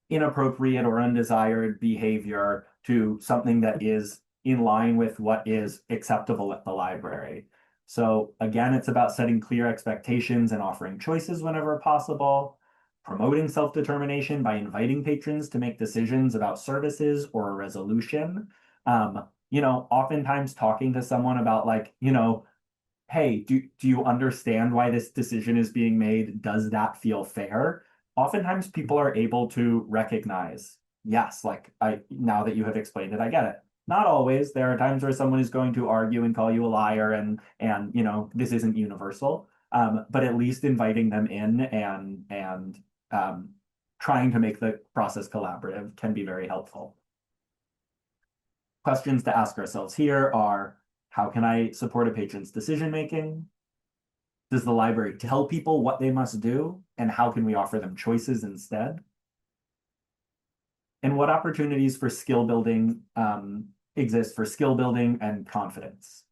inappropriate or undesired behavior to something that is in line with what is acceptable at the library? So again, it's about setting clear expectations and offering choices whenever possible, promoting self-determination by inviting patrons to make decisions about services or a resolution. Oftentimes talking to someone about like, hey, do you understand why this decision is being made? Does that feel fair? Oftentimes people are able to recognize, yes, like now that you have explained it, I get it. Not always. There are times where someone is going to argue and call you a liar, and this isn't universal. But at least inviting them in and trying to make the process collaborative can be very helpful. Questions to ask ourselves here are, how can I support a patron's decision making? Does the library tell people what they must do, and how can we offer them choices instead? And what opportunities for skill building exist for skill building and confidence?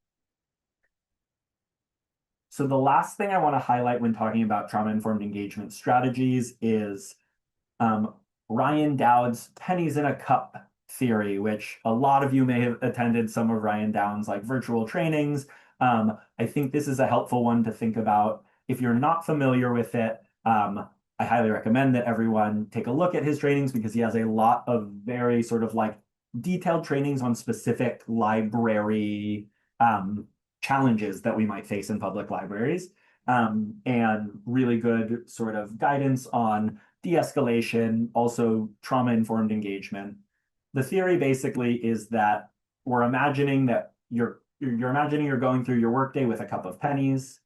So the last thing I want to highlight when talking about trauma-informed engagement strategies is Ryan Dowd's pennies in a cup theory, which a lot of you may have attended some of Ryan Dowd's like virtual trainings. I think this is a helpful one to think about. If you're not familiar with it, I highly recommend that everyone take a look at his trainings, because he has a lot of very sort of like detailed trainings on specific library challenges that we might face in public libraries, and really good sort of guidance on de-escalation, also trauma-informed engagement. The theory basically is that we're imagining that you're imagining you're going through your workday with a cup of pennies.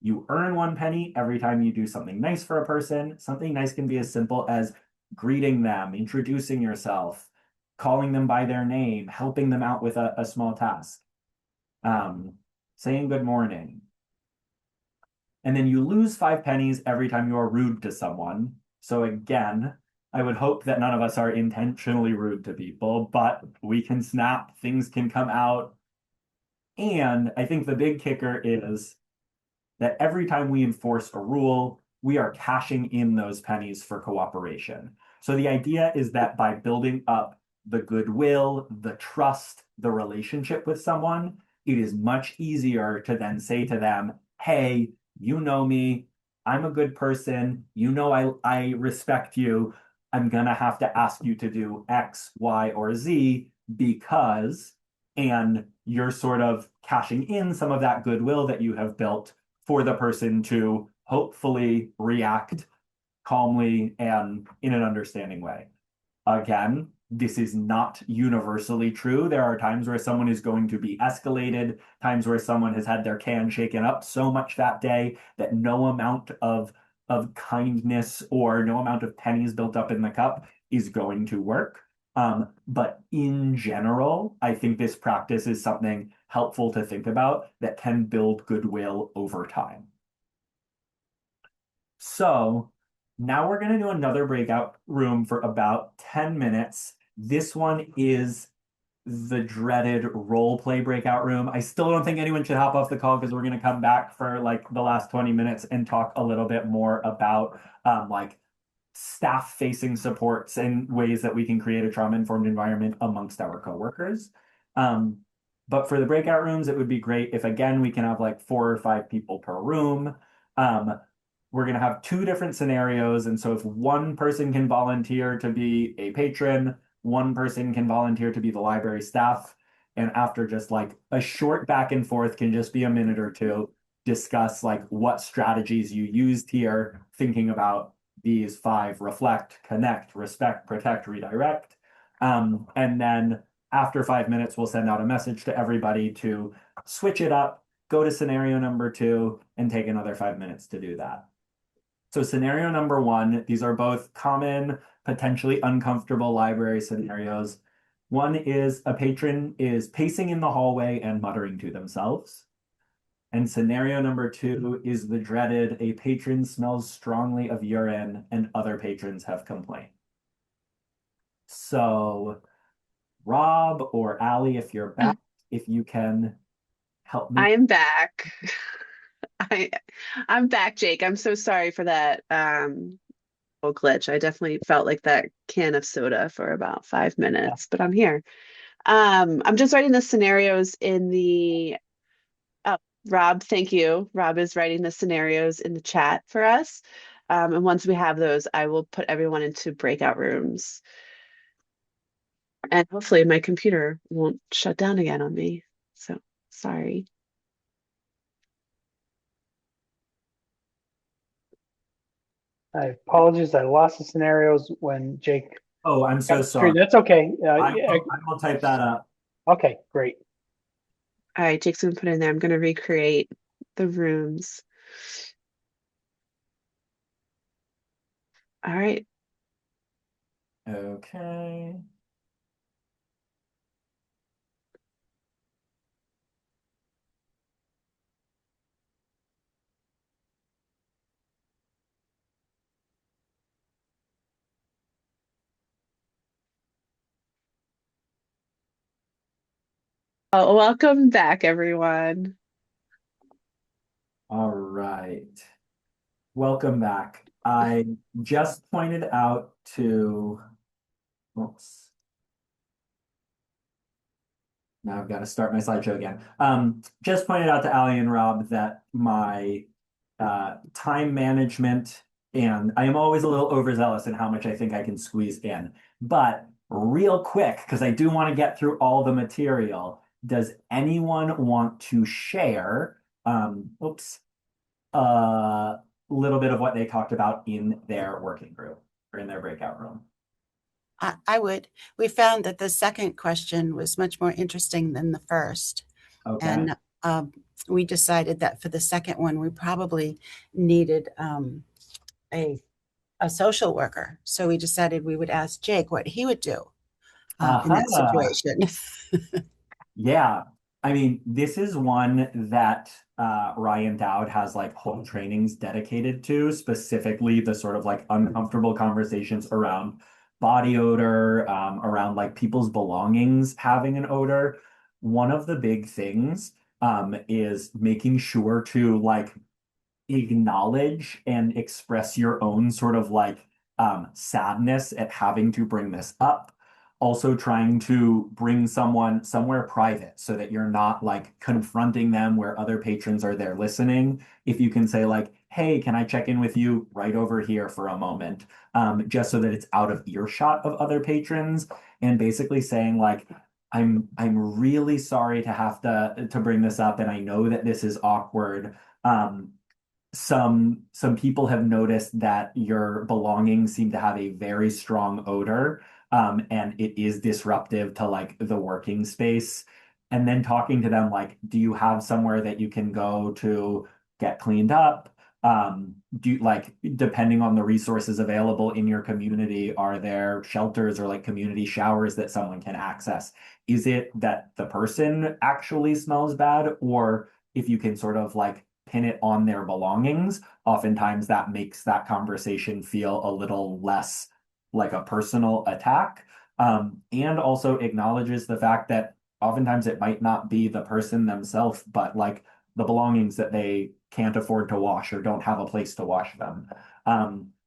You earn 1 penny every time you do something nice for a person. Something nice can be as simple as greeting them, introducing yourself, calling them by their name, helping them out with a small task, saying good morning. And then you lose 5 pennies every time you are rude to someone. So again, I would hope that none of us are intentionally rude to people, but we can snap, things can come out. And I think the big kicker is that every time we enforce a rule, we are cashing in those pennies for cooperation. So the idea is that by building up the goodwill, the trust, the relationship with someone, it is much easier to then say to them, hey, you know me, I'm a good person, I respect you, I'm gonna have to ask you to do X, Y, or Z because, and you're sort of cashing in some of that goodwill that you have built for the person to hopefully react calmly and in an understanding way. Again, this is not universally true. There are times where someone is going to be escalated, times where someone has had their can shaken up so much that day that no amount of kindness or no amount of pennies built up in the cup is going to work. But in general, I think this practice is something helpful to think about that can build goodwill over time. So now we're going to do another breakout room for about 10 minutes. This one is the dreaded role play breakout room. I still don't think anyone should hop off the call, because we're going to come back for like the last 20 minutes and talk a little bit more about like staff facing supports and ways that we can create a trauma-informed environment amongst our coworkers. But for the breakout rooms, it would be great if, again, we can have like 4 or 5 people per room. We're going to have 2 different scenarios. And so if one person can volunteer to be a patron, one person can volunteer to be the library staff. And after just like a short back and forth, can just be a minute or 2, discuss like what strategies you used here, thinking about these 5: reflect, connect, respect, protect, redirect. And then after 5 minutes, we'll send out a message to everybody to switch it up, go to scenario number 2, and take another 5 minutes to do that. So scenario number 1, these are both common, potentially uncomfortable library scenarios. One is a patron is pacing in the hallway and muttering to themselves. And scenario number 2 is the dreaded, a patron smells strongly of urine and other patrons have complained. So Rob or Allie, if you're back, if you can help me. I am back. I'm back, Jake. I'm so sorry for that glitch. I definitely felt like that can of soda for about 5 minutes, but I'm here. I'm just writing the scenarios in the Rob, thank you. Rob is writing the scenarios in the chat for us. And once we have those, I will put everyone into breakout rooms. And hopefully my computer won't shut down again on me. So sorry. I apologize. I lost the scenarios when Jake. Oh, I'm so got sorry. through. That's okay. I will type that up. Okay, great. All right, Jake's gonna put in there. I'm gonna recreate the rooms. All right. Okay. Oh, welcome back, everyone. All right. Welcome back. I just pointed out to, oops. Now I've got to start my slideshow again. Just pointed out to Ali and Rob that my time management, and I am always a little overzealous in how much I think I can squeeze in. But real quick, because I do want to get through all the material, does anyone want to share, a little bit of what they talked about in their working group or in their breakout room? I would. We found that the second question was much more interesting than the first. Okay. And we decided that for the second one, we probably needed a social worker. So we decided we would ask Jake what he would do in that situation. Yeah. I mean, this is one that Ryan Dowd has like whole trainings dedicated to, specifically the sort of like uncomfortable conversations around body odor, around like people's belongings having an odor. One of the big things is making sure to like acknowledge and express your own sort of like sadness at having to bring this up. Also trying to bring someone somewhere private so that you're not like confronting them where other patrons are there listening. If you can say like, hey, can I check in with you right over here for a moment? Just so that it's out of earshot of other patrons, and basically saying like, I'm really sorry to have to bring this up, and I know that this is awkward. Some people have noticed that your belongings seem to have a very strong odor, and it is disruptive to like the working space. And then talking to them like, do you have somewhere that you can go to get cleaned up? Do you, like, depending on the resources available in your community, are there shelters or like community showers that someone can access? Is it that the person actually smells bad, or if you can sort of like pin it on their belongings, oftentimes that makes that conversation feel a little less like a personal attack, and also acknowledges the fact that oftentimes it might not be the person themselves, but like the belongings that they can't afford to wash or don't have a place to wash them.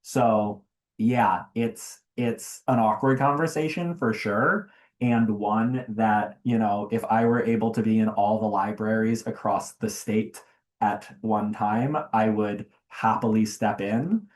So yeah, it's an awkward conversation for sure. And one that, you know, if I were able to be in all the libraries across the state at one time, I would happily step in.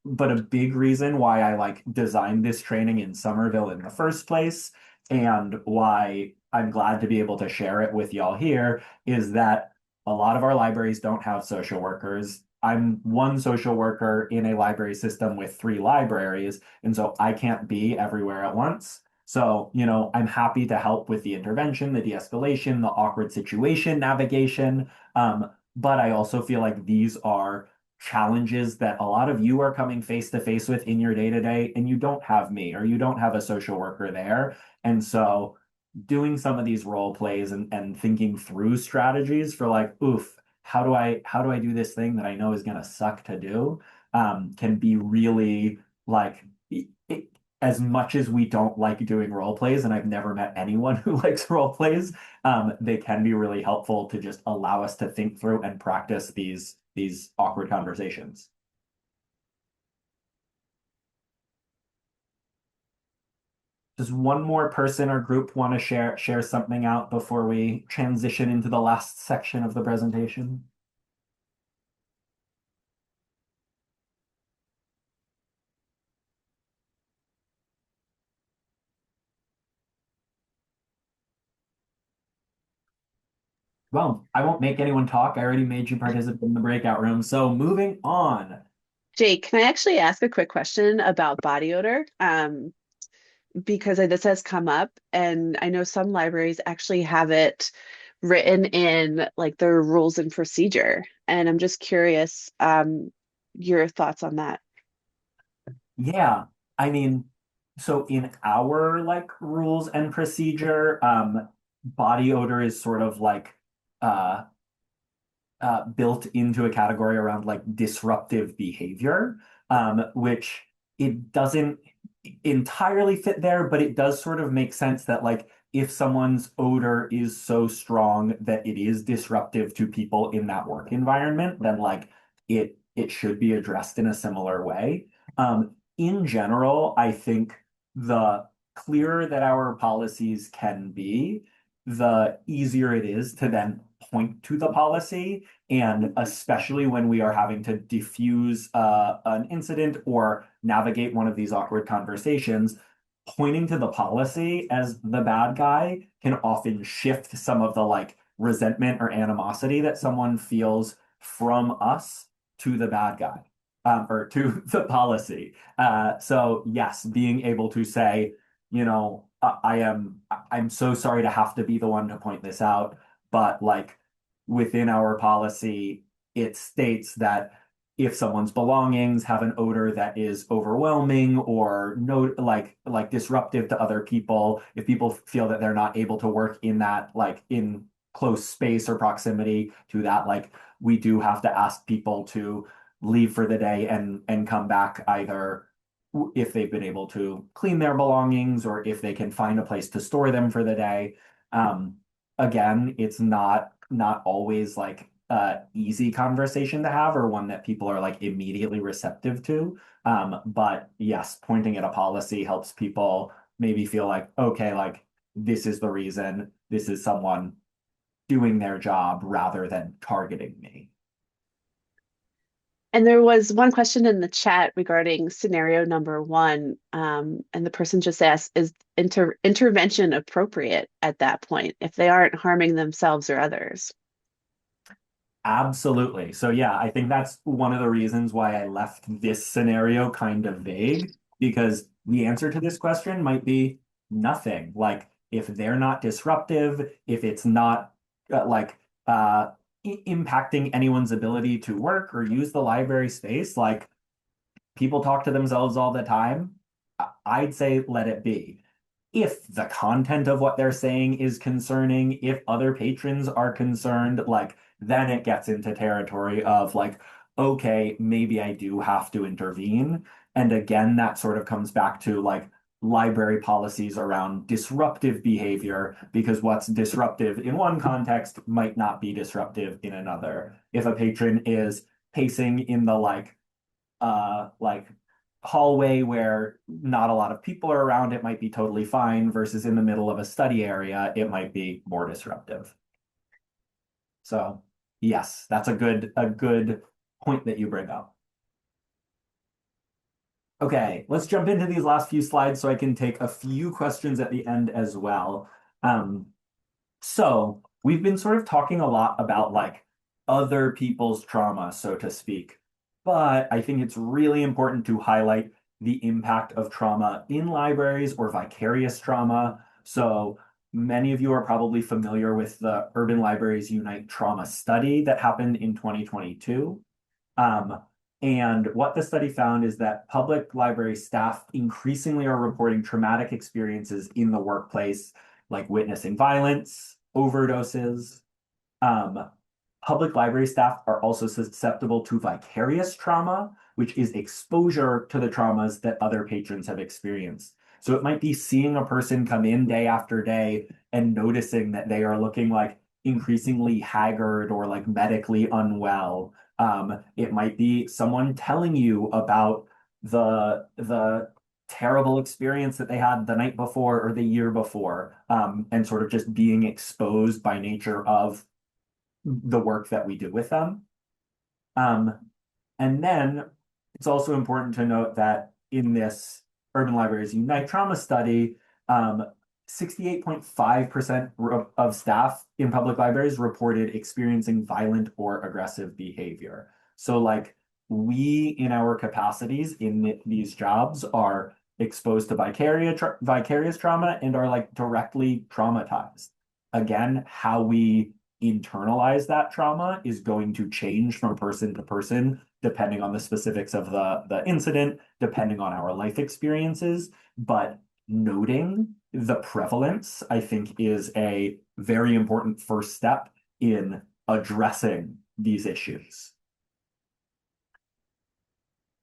But a big reason why I like designed this training in Somerville in the first place, and why I'm glad to be able to share it with y'all here, is that a lot of our libraries don't have social workers. I'm one social worker in a library system with 3 libraries, and so I can't be everywhere at once. So, you know, I'm happy to help with the intervention, the de-escalation, the awkward situation navigation. But I also feel like these are challenges that a lot of you are coming face to face with in your day to day, and you don't have me or you don't have a social worker there. And so doing some of these role plays and thinking through strategies for like, oof, how do I do this thing that I know is gonna suck to do, can be really like as much as we don't like doing role plays, and I've never met anyone who likes role plays, they can be really helpful to just allow us to think through and practice these awkward conversations. Does one more person or group want to share something out before we transition into the last section of the presentation? Well, I won't make anyone talk. I already made you participate in the breakout room. So moving on. Jake, can I actually ask a quick question about body odor? because this has come up, and I know some libraries actually have it written in like their rules and procedure. And I'm just curious, your thoughts on that. Yeah, I mean, so in our like rules and procedure, body odor is sort of like uh built into a category around like disruptive behavior, which it doesn't entirely fit there, but it does sort of make sense that like if someone's odor is so strong that it is disruptive to people in that work environment, then like it should be addressed in a similar way. In general, I think the clearer that our policies can be, the easier it is to then point to the policy. And especially when we are having to diffuse an incident or navigate one of these awkward conversations, pointing to the policy as the bad guy can often shift some of the like resentment or animosity that someone feels from us to the bad guy, or to the policy. So yes, being able to say, you know, I'm so sorry to have to be the one to point this out, but like within our policy, it states that if someone's belongings have an odor that is overwhelming or no like disruptive to other people, if people feel that they're not able to work in that like in close space or proximity to that, like we do have to ask people to leave for the day and come back either if they've been able to clean their belongings or if they can find a place to store them for the day. Again, it's not always like easy conversation to have or one that people are like immediately receptive to. But yes, pointing at a policy helps people maybe feel like, okay, like this is the reason, this is someone doing their job rather than targeting me. And there was one question in the chat regarding scenario number one, and the person just asked, is intervention appropriate at that point if they aren't harming themselves or others? Absolutely. So yeah, I think that's one of the reasons why I left this scenario kind of vague, because the answer to this question might be nothing. Like if they're not disruptive, if it's not like impacting anyone's ability to work or use the library space, like people talk to themselves all the time, I'd say let it be. If the content of what they're saying is concerning, if other patrons are concerned, like then it gets into territory of like, okay, maybe I do have to intervene. And again, that sort of comes back to like library policies around disruptive behavior, because what's disruptive in one context might not be disruptive in another. If a patron is pacing in the like hallway where not a lot of people are around, it might be totally fine, versus in the middle of a study area, it might be more disruptive. So yes, that's a good point that you bring up. Okay, let's jump into these last few slides so I can take a few questions at the end as well. So we've been sort of talking a lot about like other people's trauma, so to speak. But I think it's really important to highlight the impact of trauma in libraries or vicarious trauma. So many of you are probably familiar with the Urban Libraries Unite Trauma study that happened in 2022. And what the study found is that public library staff increasingly are reporting traumatic experiences in the workplace, like witnessing violence, overdoses. Public library staff are also susceptible to vicarious trauma, which is exposure to the traumas that other patrons have experienced. So it might be seeing a person come in day after day and noticing that they are looking like increasingly haggard or like medically unwell. It might be someone telling you about the terrible experience that they had the night before or the year before, and sort of just being exposed by nature of the work that we do with them. And then it's also important to note that in this Urban Libraries Unite Trauma study, 68.5% of staff in public libraries reported experiencing violent or aggressive behavior. So like we in our capacities in these jobs are exposed to vicarious trauma and are like directly traumatized. Again, how we internalize that trauma is going to change from person to person, depending on the specifics of the incident, depending on our life experiences. But noting the prevalence, I think, is a very important first step in addressing these issues.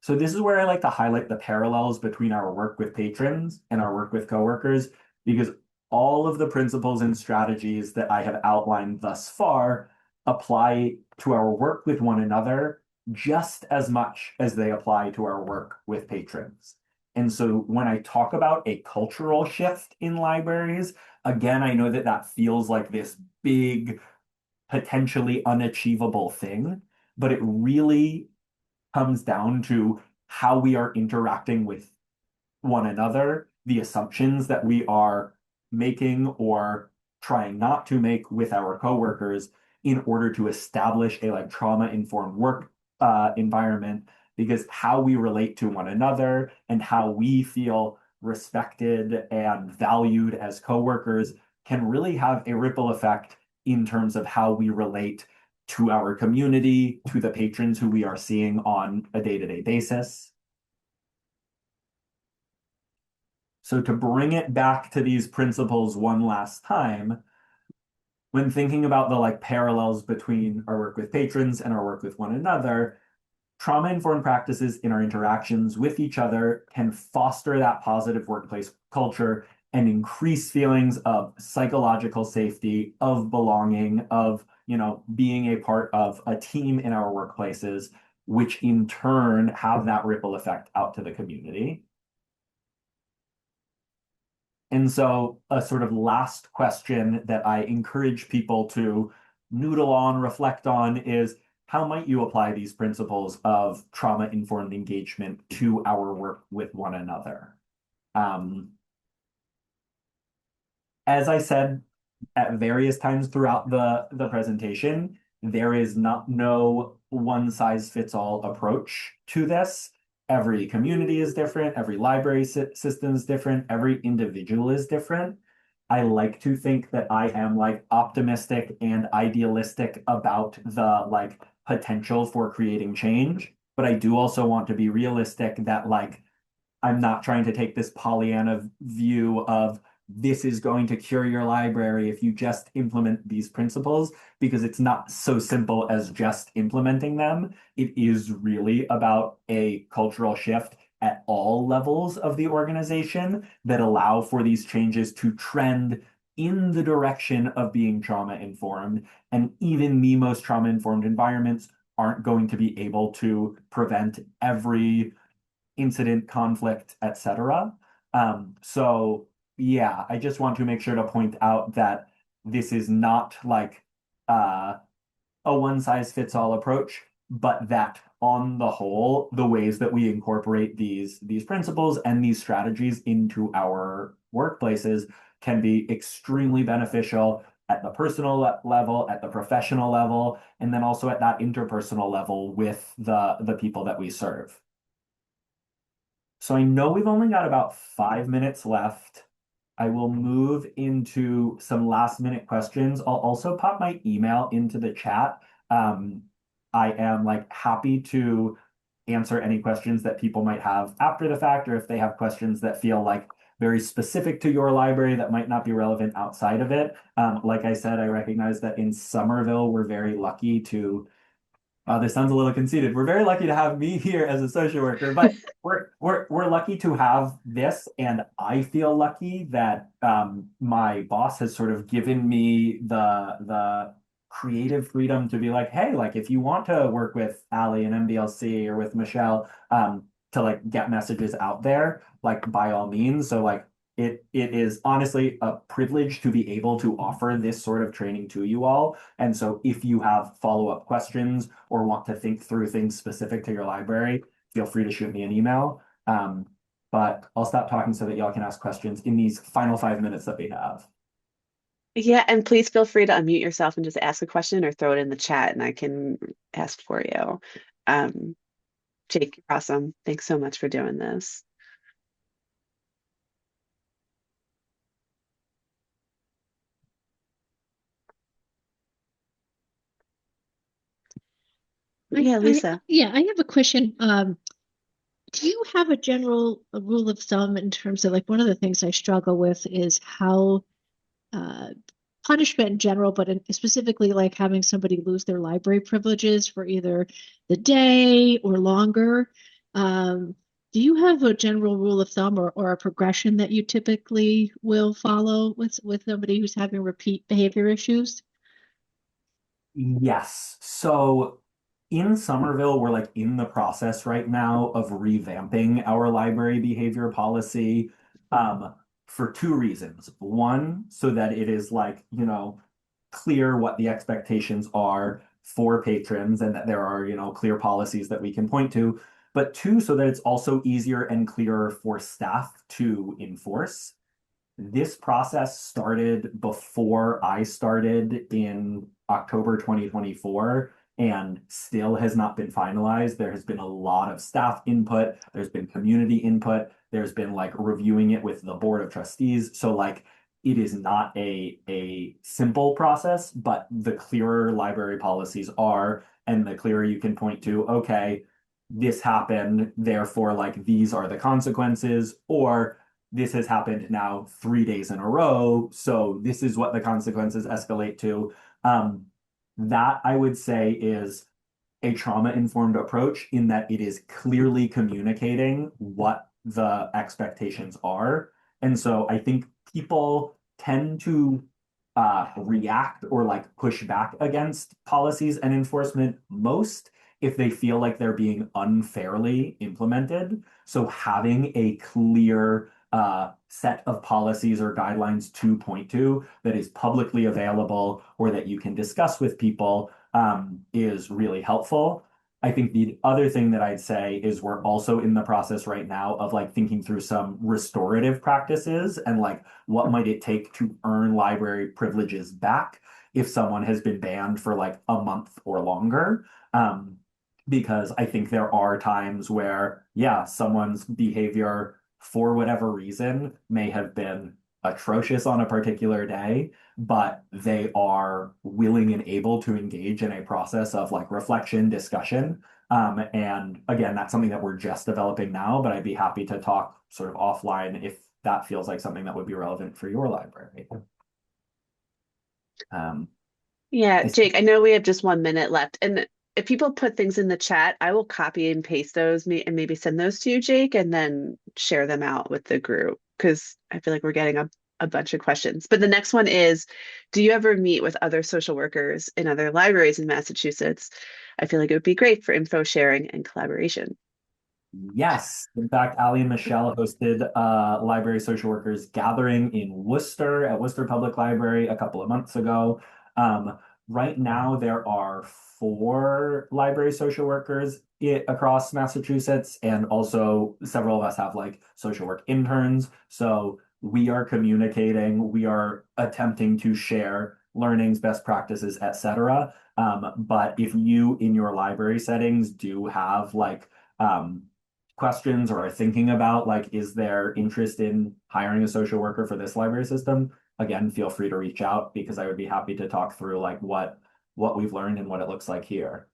So this is where I like to highlight the parallels between our work with patrons and our work with coworkers, because all of the principles and strategies that I have outlined thus far apply to our work with one another just as much as they apply to our work with patrons. And so when I talk about a cultural shift in libraries, again, I know that that feels like this big, potentially unachievable thing, but it really comes down to how we are interacting with one another, the assumptions that we are making or trying not to make with our coworkers in order to establish a like trauma-informed work environment, because how we relate to one another and how we feel respected and valued as coworkers can really have a ripple effect in terms of how we relate to our community, to the patrons who we are seeing on a day-to-day basis. So to bring it back to these principles one last time, when thinking about the like parallels between our work with patrons and our work with one another, trauma-informed practices in our interactions with each other can foster that positive workplace culture and increase feelings of psychological safety, of belonging, of, you know, being a part of a team in our workplaces, which in turn have that ripple effect out to the community. And so a sort of last question that I encourage people to noodle on, reflect on is, how might you apply these principles of trauma-informed engagement to our work with one another? As I said at various times throughout the presentation, there is no one-size-fits-all approach to this. Every community is different, every library system is different, every individual is different. I like to think that I am like optimistic and idealistic about the like potential for creating change, but I do also want to be realistic that like I'm not trying to take this Pollyanna view of this is going to cure your library if you just implement these principles, because it's not so simple as just implementing them. It is really about a cultural shift at all levels of the organization that allow for these changes to trend in the direction of being trauma-informed. And even the most trauma-informed environments aren't going to be able to prevent every incident, conflict, etc. So yeah, I just want to make sure to point out that this is not like a one-size-fits-all approach, but that on the whole, the ways that we incorporate these principles and these strategies into our workplaces can be extremely beneficial at the personal level, at the professional level, and then also at that interpersonal level with the people that we serve. So I know we've only got about 5 minutes left. I will move into some last minute questions. I'll also pop my email into the chat. I am like happy to answer any questions that people might have after the fact, or if they have questions that feel like very specific to your library that might not be relevant outside of it. Like I said, I recognize that in Somerville, we're very lucky to this sounds a little conceited. We're very lucky to have me here as a social worker, but we're lucky to have this, and I feel lucky that my boss has sort of given me the creative freedom to be like, hey, like if you want to work with Ali and MBLC or with Michelle to like get messages out there, like by all means. So like it is honestly a privilege to be able to offer this sort of training to you all. And so if you have follow-up questions or want to think through things specific to your library, feel free to shoot me an email. But I'll stop talking so that y'all can ask questions in these final 5 minutes that we have. Yeah, and please feel free to unmute yourself and just ask a question or throw it in the chat and I can ask for you. Jake, you're awesome. Thanks so much for doing this. Yeah, Lisa. I have a question. Do you have a general rule of thumb in terms of, like, one of the things I struggle with is how punishment in general, but specifically like having somebody lose their library privileges for either the day or longer. Do you have a general rule of thumb or a progression that you typically will follow with somebody who's having repeat behavior issues? Yes. So in Somerville, we're like in the process right now of revamping our library behavior policy for two reasons. One, so that it is like, clear what the expectations are for patrons and that there are, clear policies that we can point to. But two, so that it's also easier and clearer for staff to enforce. This process started before I started in October 2024 and still has not been finalized. There has been a lot of staff input, there's been community input, there's been like reviewing it with the board of trustees. So like it is not a simple process, but the clearer library policies are, and the clearer you can point to, okay, this happened, therefore like these are the consequences, or this has happened now 3 days in a row, so this is what the consequences escalate to. That I would say is a trauma-informed approach in that it is clearly communicating what the expectations are. And so I think people tend to react or like push back against policies and enforcement most if they feel like they're being unfairly implemented. So having a clear set of policies or guidelines to point to that is publicly available or that you can discuss with people is really helpful. I think the other thing that I'd say is we're also in the process right now of like thinking through some restorative practices and like what might it take to earn library privileges back if someone has been banned for like a month or longer. Because I think there are times where, yeah, someone's behavior for whatever reason may have been atrocious on a particular day, but they are willing and able to engage in a process of like reflection, discussion. And again, that's something that we're just developing now, but I'd be happy to talk sort of offline if that feels like something that would be relevant for your library. Yeah, Jake, I know we have just 1 minute left. And if people put things in the chat, I will copy and paste those and maybe send those to you, Jake, and then share them out with the group because I feel like we're getting a bunch of questions. But the next one is, do you ever meet with other social workers in other libraries in Massachusetts? I feel like it would be great for info sharing and collaboration. Yes. In fact, Ali and Michelle hosted a library social workers gathering in Worcester at Worcester Public Library a couple of months ago. Right now, there are 4 library social workers across Massachusetts, and also several of us have like social work interns. So we are communicating, we are attempting to share learnings, best practices, etc. But if you in your library settings do have like questions or are thinking about like, is there interest in hiring a social worker for this library system? Again, feel free to reach out because I would be happy to talk through like what we've learned and what it looks like here.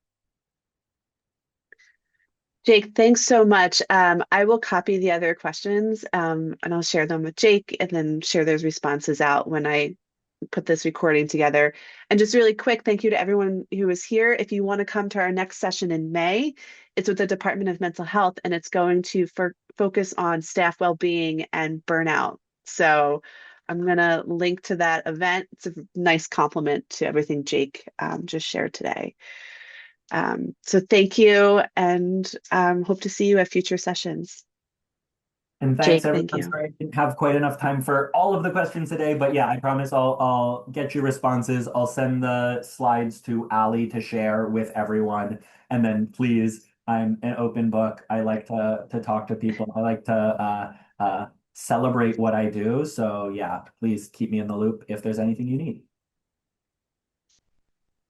Jake, thanks so much. I will copy the other questions and I'll share them with Jake and then share those responses out when I put this recording together. And just really quick, thank you to everyone who was here. If you want to come to our next session in May, it's with the Department of Mental Health and it's going to focus on staff well-being and burnout. So I'm going to link to that event. It's a nice complement to everything Jake just shared today. So thank you and hope to see you at future sessions. And thanks, Jake, everyone. thank you. Sorry I didn't have quite enough time for all of the questions today, but yeah, I promise I'll get you responses. I'll send the slides to Ali to share with everyone. And then please, I'm an open book. I like to talk to people. I like to celebrate what I do. So yeah, please keep me in the loop if there's anything you need.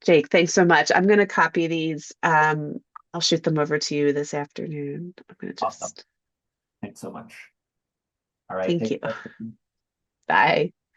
Jake, thanks so much. I'm going to copy these. I'll shoot them over to you this afternoon. I'm going to just. Awesome. Thanks so much. All right. Thank you. Care. Bye.